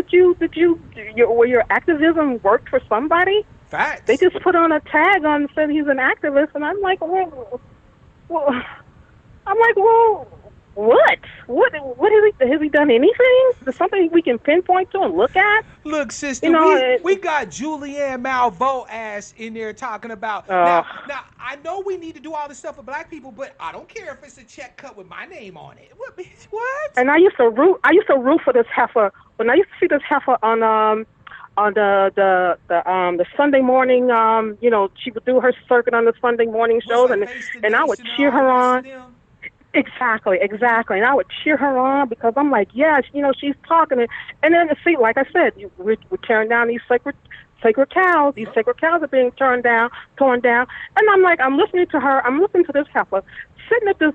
where your activism worked for somebody? Facts. They just put on a tag on and said he's an activist, and I'm like, well, what? What has he done anything? Is something we can pinpoint to and look at? Look, sister, It, we got Julianne Malveaux ass in there talking about uh, now I know we need to do all this stuff for black people, but I don't care if it's a check cut with my name on it. What bitch, what? and I used to root for this heifer when I used to see this heifer on the Sunday morning, she would do her circuit on the Sunday morning shows, Like and Face the I would Nation cheer all her this on. and them? Exactly. And I would cheer her on because I'm like, yes, she's talking. And then, see, like I said, we're tearing down these sacred cows. These sacred cows are being torn down. And I'm like, I'm listening to her. I'm listening to this heifer sitting at this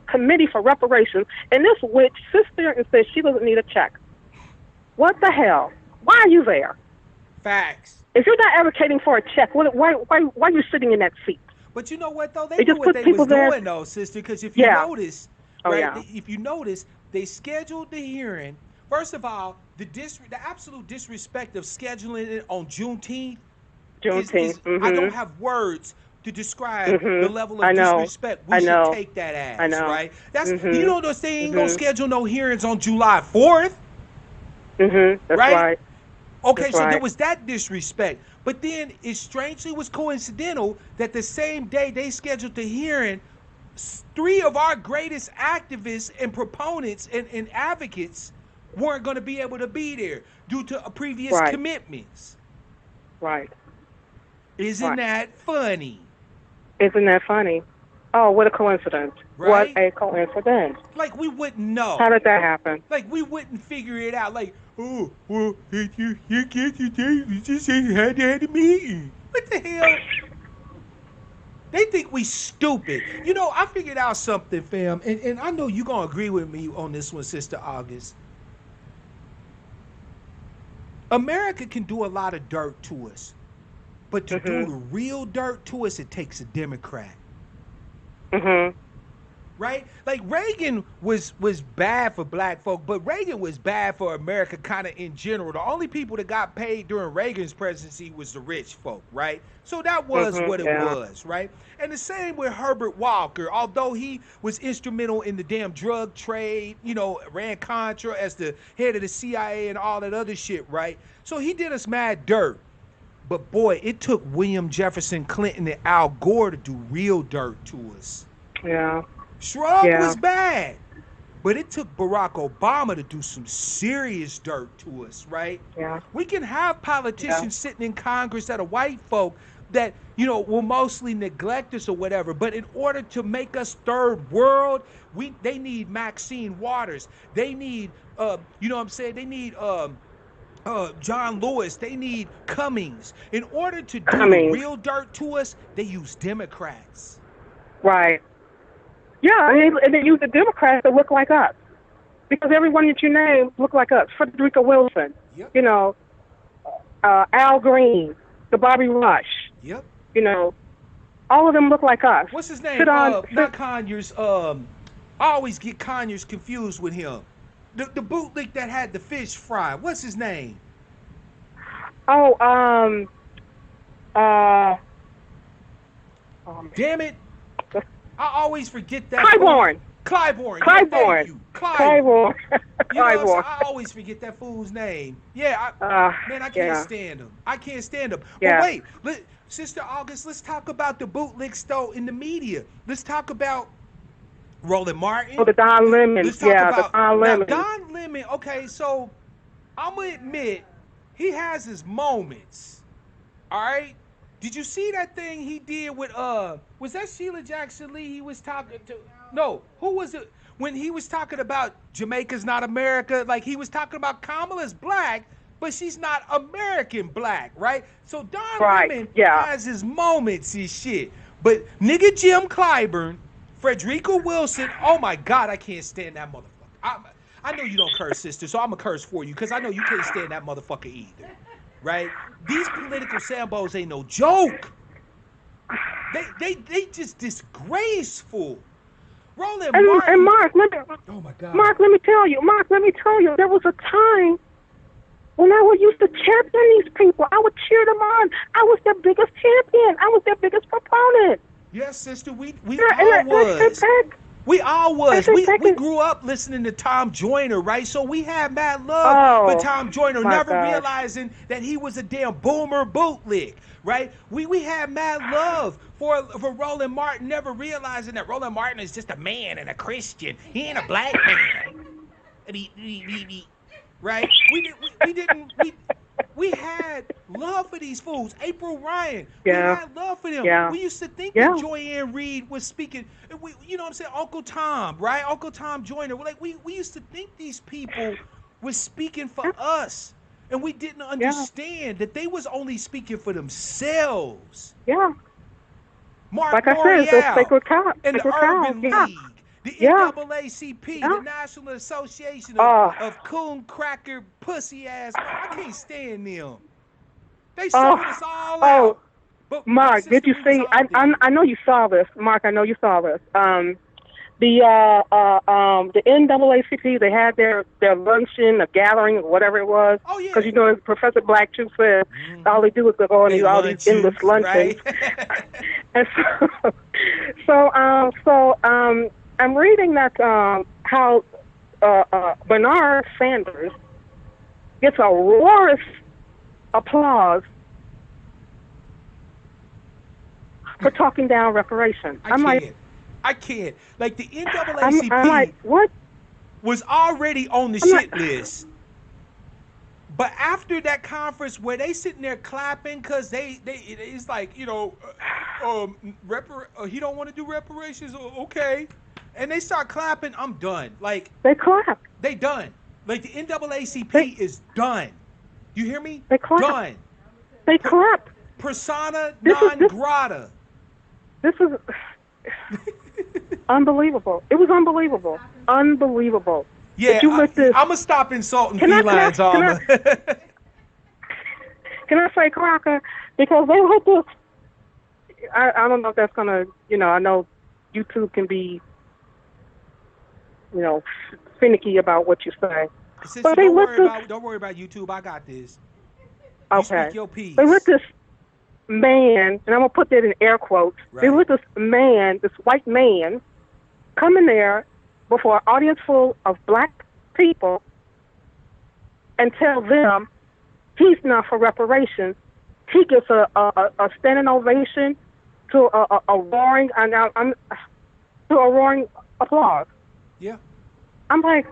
committee for reparations. And this witch sits there and says she doesn't need a check. What the hell? Why are you there? Facts. If you're not advocating for a check, why are you sitting in that seat? But you know what though? They It knew just what puts they people was there. doing though, sister. Because if you Yeah. notice, Oh, right? yeah. If you notice, they scheduled the hearing. First of all, the absolute disrespect of scheduling it on Juneteenth is I don't have words to describe the level of I know. disrespect we I should know. take that as, I know. right? That's you know those they ain't gonna schedule no hearings on July 4th. That's right. Okay, That's so right. there was that disrespect. But then it strangely was coincidental that the same day they scheduled the hearing, three of our greatest activists and proponents and advocates weren't going to be able to be there due to previous commitments. Right. Isn't that funny? Isn't that funny? Oh, what a coincidence. Right? What a coincidence. Like we wouldn't know. How did that happen? Like we wouldn't figure it out. Like, oh, well, you can't you just had to have a meeting. What the hell? They think we stupid. You know, I figured out something, fam, and I know you're going to agree with me on this one, Sister August. America can do a lot of dirt to us, but to do the real dirt to us, it takes a Democrat. Right? Like Reagan was bad for black folk, but Reagan was bad for America kind of in general. The only people that got paid during Reagan's presidency was the rich folk, right? So that was what it was, right? And the same with Herbert Walker, although he was instrumental in the damn drug trade, ran Contra as the head of the CIA and all that other shit, right? So he did us mad dirt. But boy, it took William Jefferson Clinton and Al Gore to do real dirt to us. Yeah. Shrug was bad, but it took Barack Obama to do some serious dirt to us, right? Yeah. We can have politicians sitting in Congress that are white folk that, will mostly neglect us or whatever, but in order to make us third world, they need Maxine Waters. They need, they need John Lewis. They need Cummings. In order to do the real dirt to us, they use Democrats. Right. Yeah, and they use the Democrats that look like us. Because everyone that you name look like us. Frederica Wilson, Al Green, the Bobby Rush. Yep. All of them look like us. What's his name? Not Conyers. I always get Conyers confused with him. The bootleg that had the fish fry. What's his name? Oh, damn it. I always forget that. Clybourne. Clybourne. Clybourne. Yeah, thank you. Clybourne. Clybourne. I always forget that fool's name. Yeah, I can't stand him. I can't stand him. Yeah. But wait, Sister August, let's talk about the bootleg stole in the media. Let's talk about Roland Martin. Oh, the Don Lemon. The Don Lemon. Don Lemon, okay, so I'm going to admit, he has his moments, all right? Did you see that thing he did with, was that Sheila Jackson Lee he was talking to? No, who was it? When he was talking about Jamaica's not America, like he was talking about Kamala's black, but she's not American black, right? So Don Lemon has his moments and shit. But nigga Jim Clyburn, Frederica Wilson, oh my God, I can't stand that motherfucker. I know you don't curse, sister, so I'm going to curse for you because I know you can't stand that motherfucker either. Right? These political sambos ain't no joke. They just disgraceful. Roland Martin. And Mark, oh my God. Mark, let me tell you, there was a time when I would used to champion these people. I would cheer them on. I was their biggest champion. I was their biggest proponent. Yes, sister, we all was. We all was. We grew up listening to Tom Joyner, right? So we had mad love for Tom Joyner, never realizing that he was a damn boomer bootleg, right? We had mad love for Roland Martin, never realizing that Roland Martin is just a man and a Christian. He ain't a black man. Right? We had love for these fools. April Ryan, we had love for them. We used to think that Joyanne Reed was speaking. you know what I'm saying, Uncle Tom, right? Uncle Tom Joyner. Like we used to think these people was speaking for us, and we didn't Yeah. understand that they was only speaking for themselves. Yeah. Mark Like I said, it's those Morial sacred cows. and the Sacred cows. Urban Yeah. League, the Yeah. NAACP, the Yeah. National Association Oh. of Coon Cracker Pussy Ass. I can't stand them. They Oh. sold us all Oh. out. But Mark, did sister, you we was see? all there. I know you saw this, Mark. I know you saw this. The NAACP, they had their luncheon, a gathering, or whatever it was. Oh yeah. Because as Professor Black too said, all they do is go and They do all these endless luncheons. right? And I'm reading that how Bernard Sanders gets a roarous applause for talking down reparations. I can't. Like the I'm NAACP like, what? was already on the shit list. But after that conference where they sitting there clapping because it's like, you know, he don't want to do reparations, okay. And they start clapping, I'm done. Like, they clap. They done. Like the NAACP is done. You hear me? They clap. Done. They clap. Persona non grata. This is unbelievable. It was unbelievable. Unbelievable. Yeah, I'm gonna stop insulting felines, Alma. Can I say Crocker? Because they let this. I don't know if that's gonna. You know, I know YouTube can be, you know, finicky about what you say. Sister, but don't worry about YouTube. I got this. You okay. speak your piece. They let this man, and I'm gonna put that in air quotes. Right. They let this man, this white man, come in there before an audience full of black people and tell them he's not for reparations. He gets a standing ovation to a roaring applause. Yeah. I'm like,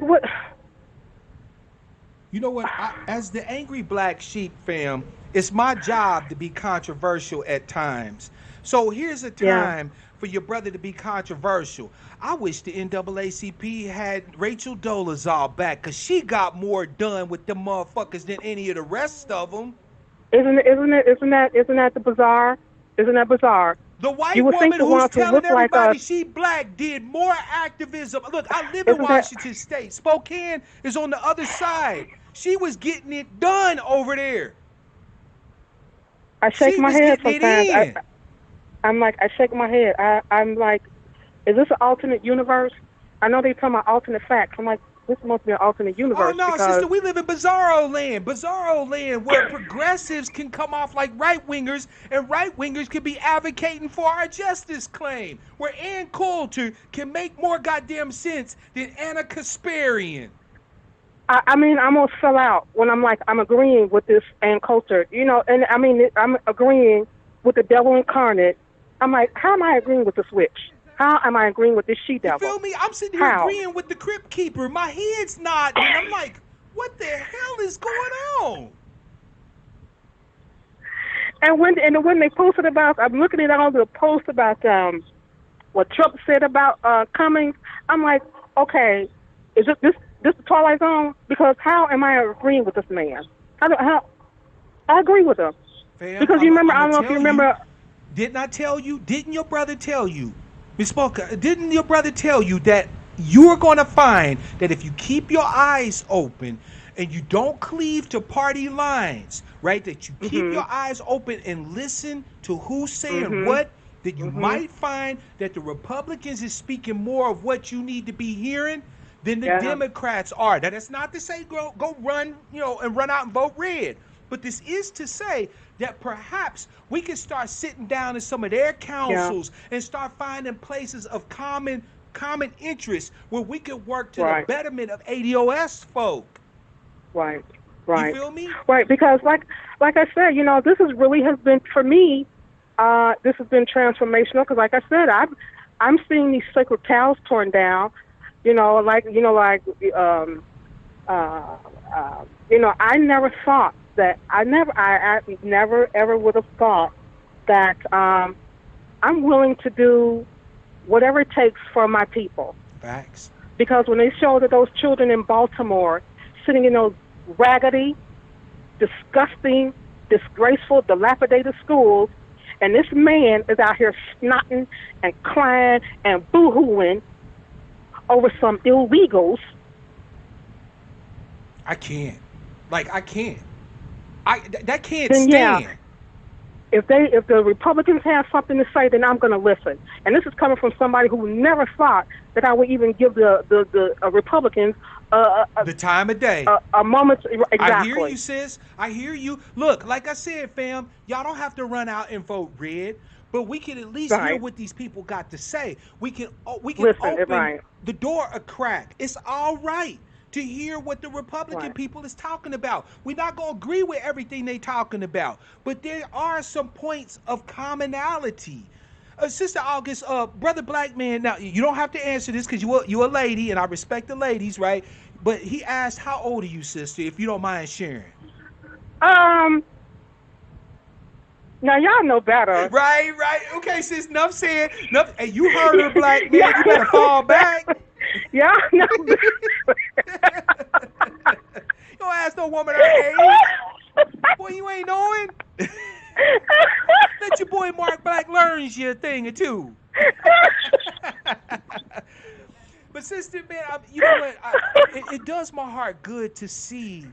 what? You know what? As the angry black sheep, fam, it's my job to be controversial at times. So here's a time for your brother to be controversial. I wish the NAACP had Rachel Dolezal back, because she got more done with them motherfuckers than any of the rest of them. Isn't that the bizarre? Isn't that bizarre? The white woman who's telling everybody she black did more activism. Look, I live in Washington State. Spokane is on the other side. She was getting it done over there. I shake my head sometimes. I'm like, I shake my head. I'm like, is this an alternate universe? I know they're talking about alternate facts. I'm like, this must be an alternate universe. Oh, no, sister, we live in bizarro land where progressives can come off like right-wingers, and right-wingers can be advocating for our justice claim, where Ann Coulter can make more goddamn sense than Anna Kasparian. I mean, I'm going to sell out when I'm like, I'm agreeing with this Ann Coulter, you know, and I mean, I'm agreeing with the devil incarnate. I'm like, how am I agreeing with this witch? How am I agreeing with this she-devil? You feel me? I'm sitting here agreeing with the Crypt Keeper. My head's nodding, and I'm like, what the hell is going on? And when they posted about, I'm looking at all the posts about what Trump said about Cummings. I'm like, okay, is this the Twilight Zone? Because how am I agreeing with this man? How I agree with him. Fam, because you remember, I don't know if you remember. Didn't I tell you? Didn't your brother tell you? Ms. Polka, didn't your brother tell you that you are going to find that if you keep your eyes open and you don't cleave to party lines, right, that you keep your eyes open and listen to who's saying what, that you might find that the Republicans is speaking more of what you need to be hearing than the Democrats are. Now, that's not to say go run, and run out and vote red. But this is to say that perhaps we can start sitting down in some of their councils and start finding places of common interest where we can work to the betterment of ADOS folk. Right. You feel me? Right, because like I said, this has been for me. This has been transformational because, like I said, I'm seeing these sacred cows torn down. I never thought that I never ever would have thought that I'm willing to do whatever it takes for my people. Facts. Because when they showed those children in Baltimore sitting in those raggedy, disgusting, disgraceful, dilapidated schools, and this man is out here snotting and crying and boo-hooing over some illegals. I can't. Like, I can't. That can't Then, stand. yeah. If the Republicans have something to say, then I'm going to listen. And this is coming from somebody who never thought that I would even give the Republicans The time of day. a moment. Exactly. I hear you, sis. I hear you. Look, like I said, fam, y'all don't have to run out and vote red, but we can at least hear what these people got to say. We can Listen, open right. the door a crack. It's all right to hear what the Republican people is talking about. We're not going to agree with everything they talking about, but there are some points of commonality. Sister August, Brother Black Man, now you don't have to answer this because you're a lady, and I respect the ladies, right? But he asked, how old are you, sister, if you don't mind sharing? Now y'all know better. Right. Okay, sis, enough said. Enough, hey, you heard her, Black Man. You better fall back. Y'all know You don't ask no woman her age. Boy, you ain't knowing. Let your boy Mark Black learn you a thing or two. But sister, man, you know what? It does my heart good to see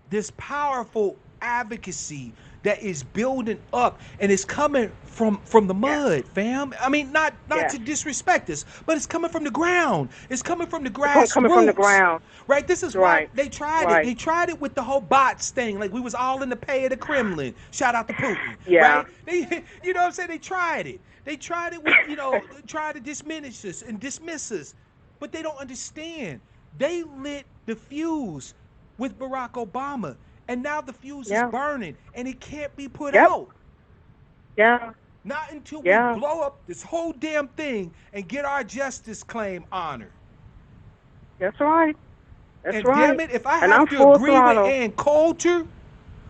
this powerful advocacy that is building up, and it's coming from the mud, fam. I mean, not to disrespect us, but it's coming from the ground. It's coming from the grassroots. It's coming from the ground. Right? This is why they tried it. They tried it with the whole bots thing. Like, we was all in the pay of the Kremlin. Shout out to Putin. Yeah. Right? They, you know what I'm saying? They tried it. They tried it with, try to diminish us and dismiss us. But they don't understand. They lit the fuse with Barack Obama. And now the fuse is burning, and it can't be put out. Yeah. Not until we blow up this whole damn thing and get our justice claim honored. That's right. That's and right. Damn it, if I and have I'm to agree throttle. with Ann Coulter,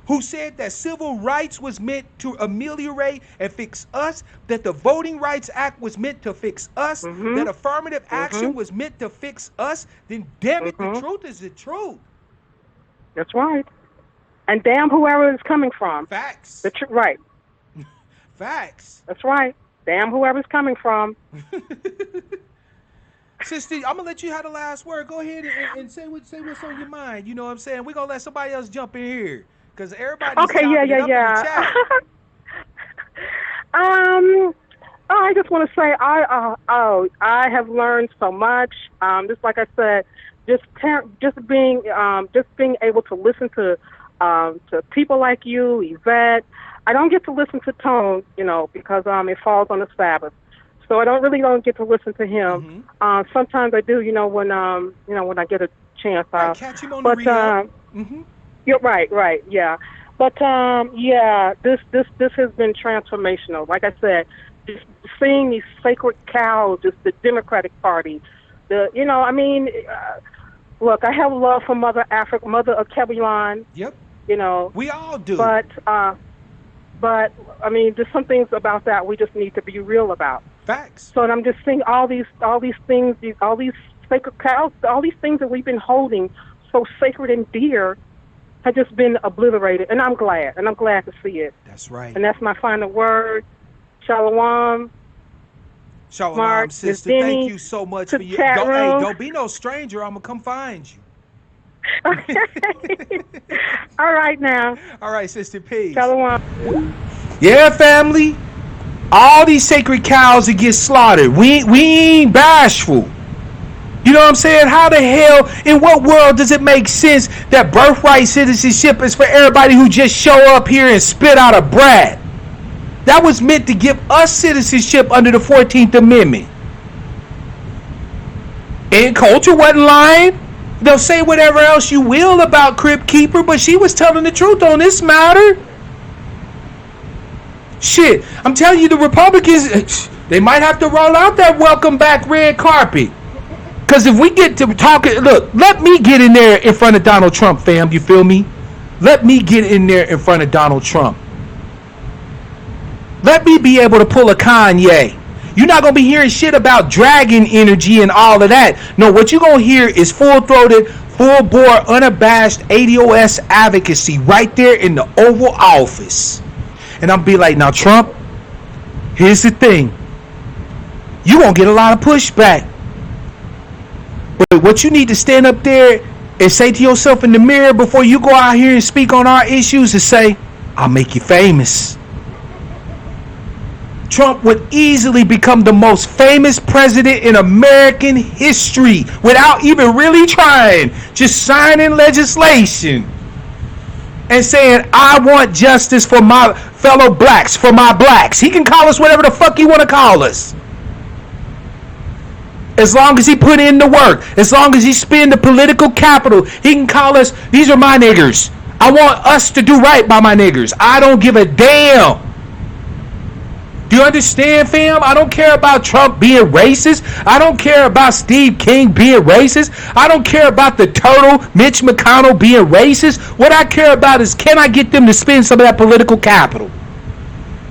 who said that civil rights was meant to ameliorate and fix us, that the Voting Rights Act was meant to fix us, that affirmative action was meant to fix us, then damn it, the truth is the truth. That's right. And damn whoever it's coming from. Facts. Right. Facts. That's right. Damn whoever's coming from. Sister, I'm gonna let you have the last word. Go ahead and say what's on your mind. You know what I'm saying? We're gonna let somebody else jump in here, because everybody's Okay, yeah. in the chat. I just want to say I have learned so much. Just like I said, just being able to listen to people like you, Yvette. I don't get to listen to Tone, because it falls on the Sabbath, so I don't get to listen to him. Sometimes I do, when I get a chance. I catch him on the radio. You're right, yeah. But this has been transformational. Like I said, just seeing these sacred cows, just the Democratic Party, look, I have love for Mother Africa, Mother of Kebulon. Yep. We all do. But there's some things about that we just need to be real about. Facts. So I'm just seeing all these things, all these sacred cows, all these things that we've been holding so sacred and dear have just been obliterated, and I'm glad to see it. That's right. And that's my final word. Shalom. Shalom, Mark, sister. Denny, thank you so much for your. Don't be no stranger. I'm gonna come find you. Okay. All right now. All right, sister. Peace. Shalom. Yeah, family. All these sacred cows that get slaughtered. We ain't bashful. You know what I'm saying? How the hell, in what world does it make sense that birthright citizenship is for everybody who just show up here and spit out a brat? That was meant to give us citizenship under the 14th Amendment. And culture wasn't lying. They'll say whatever else you will about Crypt Keeper, but she was telling the truth on this matter. Shit, I'm telling you, the Republicans, they might have to roll out that welcome back red carpet. Because if we get to talking, look, let me get in there in front of Donald Trump, fam, you feel me? Let me get in there in front of Donald Trump. Let me be able to pull a Kanye. You're not going to be hearing shit about dragon energy and all of that. No, what you're going to hear is full-throated, full-bore, unabashed ADOS advocacy right there in the Oval Office. And I'll be like, now, Trump, here's the thing. You're going to get a lot of pushback. But what you need to stand up there and say to yourself in the mirror before you go out here and speak on our issues is say, I'll make you famous. Trump would easily become the most famous president in American history without even really trying. Just signing legislation and saying, I want justice for my fellow blacks, for my blacks. He can call us whatever the fuck he want to call us. As long as he put in the work, as long as he spend the political capital, he can call us, these are my niggers. I want us to do right by my niggers. I don't give a damn. Do you understand, fam? I don't care about Trump being racist. I don't care about Steve King being racist. I don't care about the turtle, Mitch McConnell, being racist. What I care about is, can I get them to spend some of that political capital?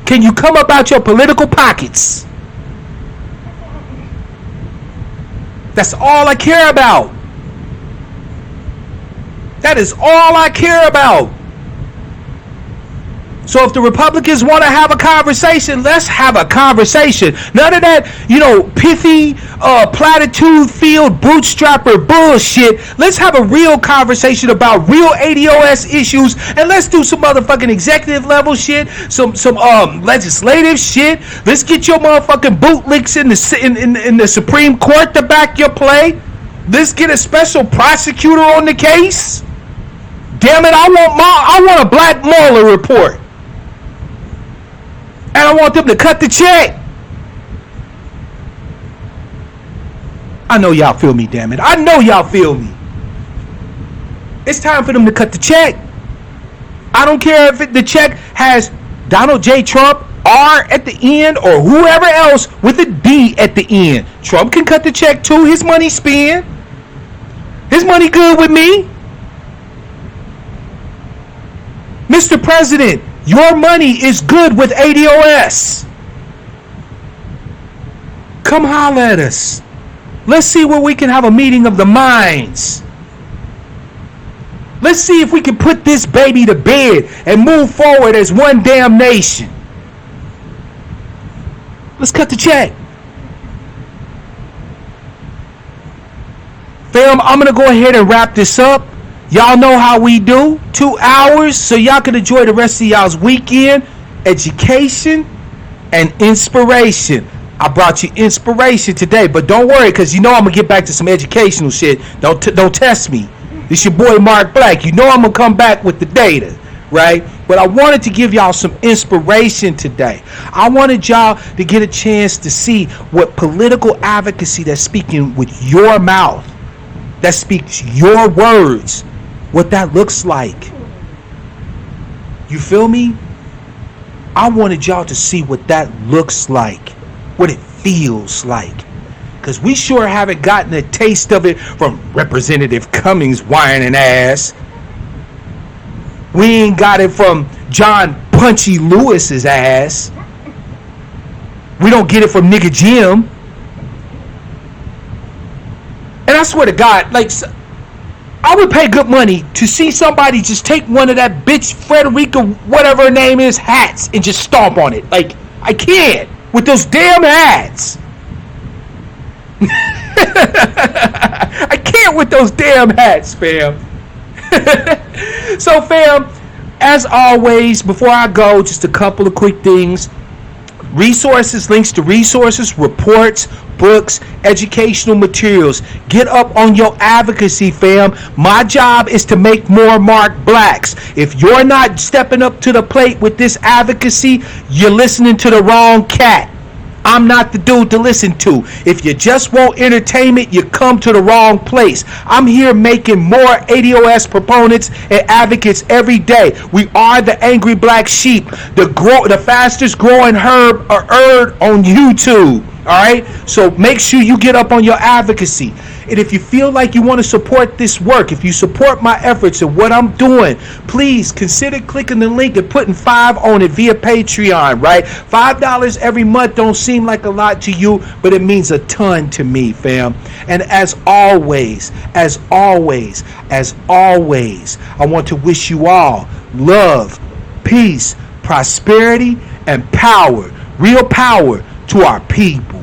Can you come up out your political pockets? That's all I care about. That is all I care about. So if the Republicans want to have a conversation, let's have a conversation. None of that, pithy, platitude-filled, bootstrapper bullshit. Let's have a real conversation about real ADOS issues, and let's do some motherfucking executive level shit, some legislative shit. Let's get your motherfucking bootlicks in the Supreme Court to back your play. Let's get a special prosecutor on the case. Damn it, I want a Black Mueller report. And I want them to cut the check. I know y'all feel me, damn it. I know y'all feel me. It's time for them to cut the check. I don't care if the check has Donald J. Trump, R at the end, or whoever else with a D at the end. Trump can cut the check too. His money spent. His money good with me. Mr. President, your money is good with ADOS. Come holler at us. Let's see where we can have a meeting of the minds. Let's see if we can put this baby to bed and move forward as one damn nation. Let's cut the check. Fam, I'm going to go ahead and wrap this up. Y'all know how we do. 2 hours so y'all can enjoy the rest of y'all's weekend. Education and inspiration. I brought you inspiration today, but don't worry, because I'm going to get back to some educational shit. Don't test me. This your boy Mark Black. I'm going to come back with the data, right? But I wanted to give y'all some inspiration today. I wanted y'all to get a chance to see what political advocacy that's speaking with your mouth, that speaks your words, what that looks like. You feel me? I wanted y'all to see what that looks like, what it feels like. Because we sure haven't gotten a taste of it from Representative Cummings' whining ass. We ain't got it from John Punchy Lewis's ass. We don't get it from nigga Jim. And I swear to God, I would pay good money to see somebody just take one of that bitch Frederica, whatever her name is, hats and just stomp on it. I can't with those damn hats. I can't with those damn hats, fam. So, fam, as always, before I go, just a couple of quick things. Resources, links to resources, reports, books, educational materials. Get up on your advocacy, fam. My job is to make more Mark Blacks. If you're not stepping up to the plate with this advocacy, you're listening to the wrong cat. I'm not the dude to listen to. If you just want entertainment, you come to the wrong place. I'm here making more ADOS proponents and advocates every day. We are the Angry Black Sheep, the fastest growing herd on YouTube. All right, so make sure you get up on your advocacy. And if you feel like you want to support this work, if you support my efforts and what I'm doing, please consider clicking the link and putting $5 on it via Patreon, right? $5 every month don't seem like a lot to you, but it means a ton to me, fam. And as always, I want to wish you all love, peace, prosperity, and power, real power to our people.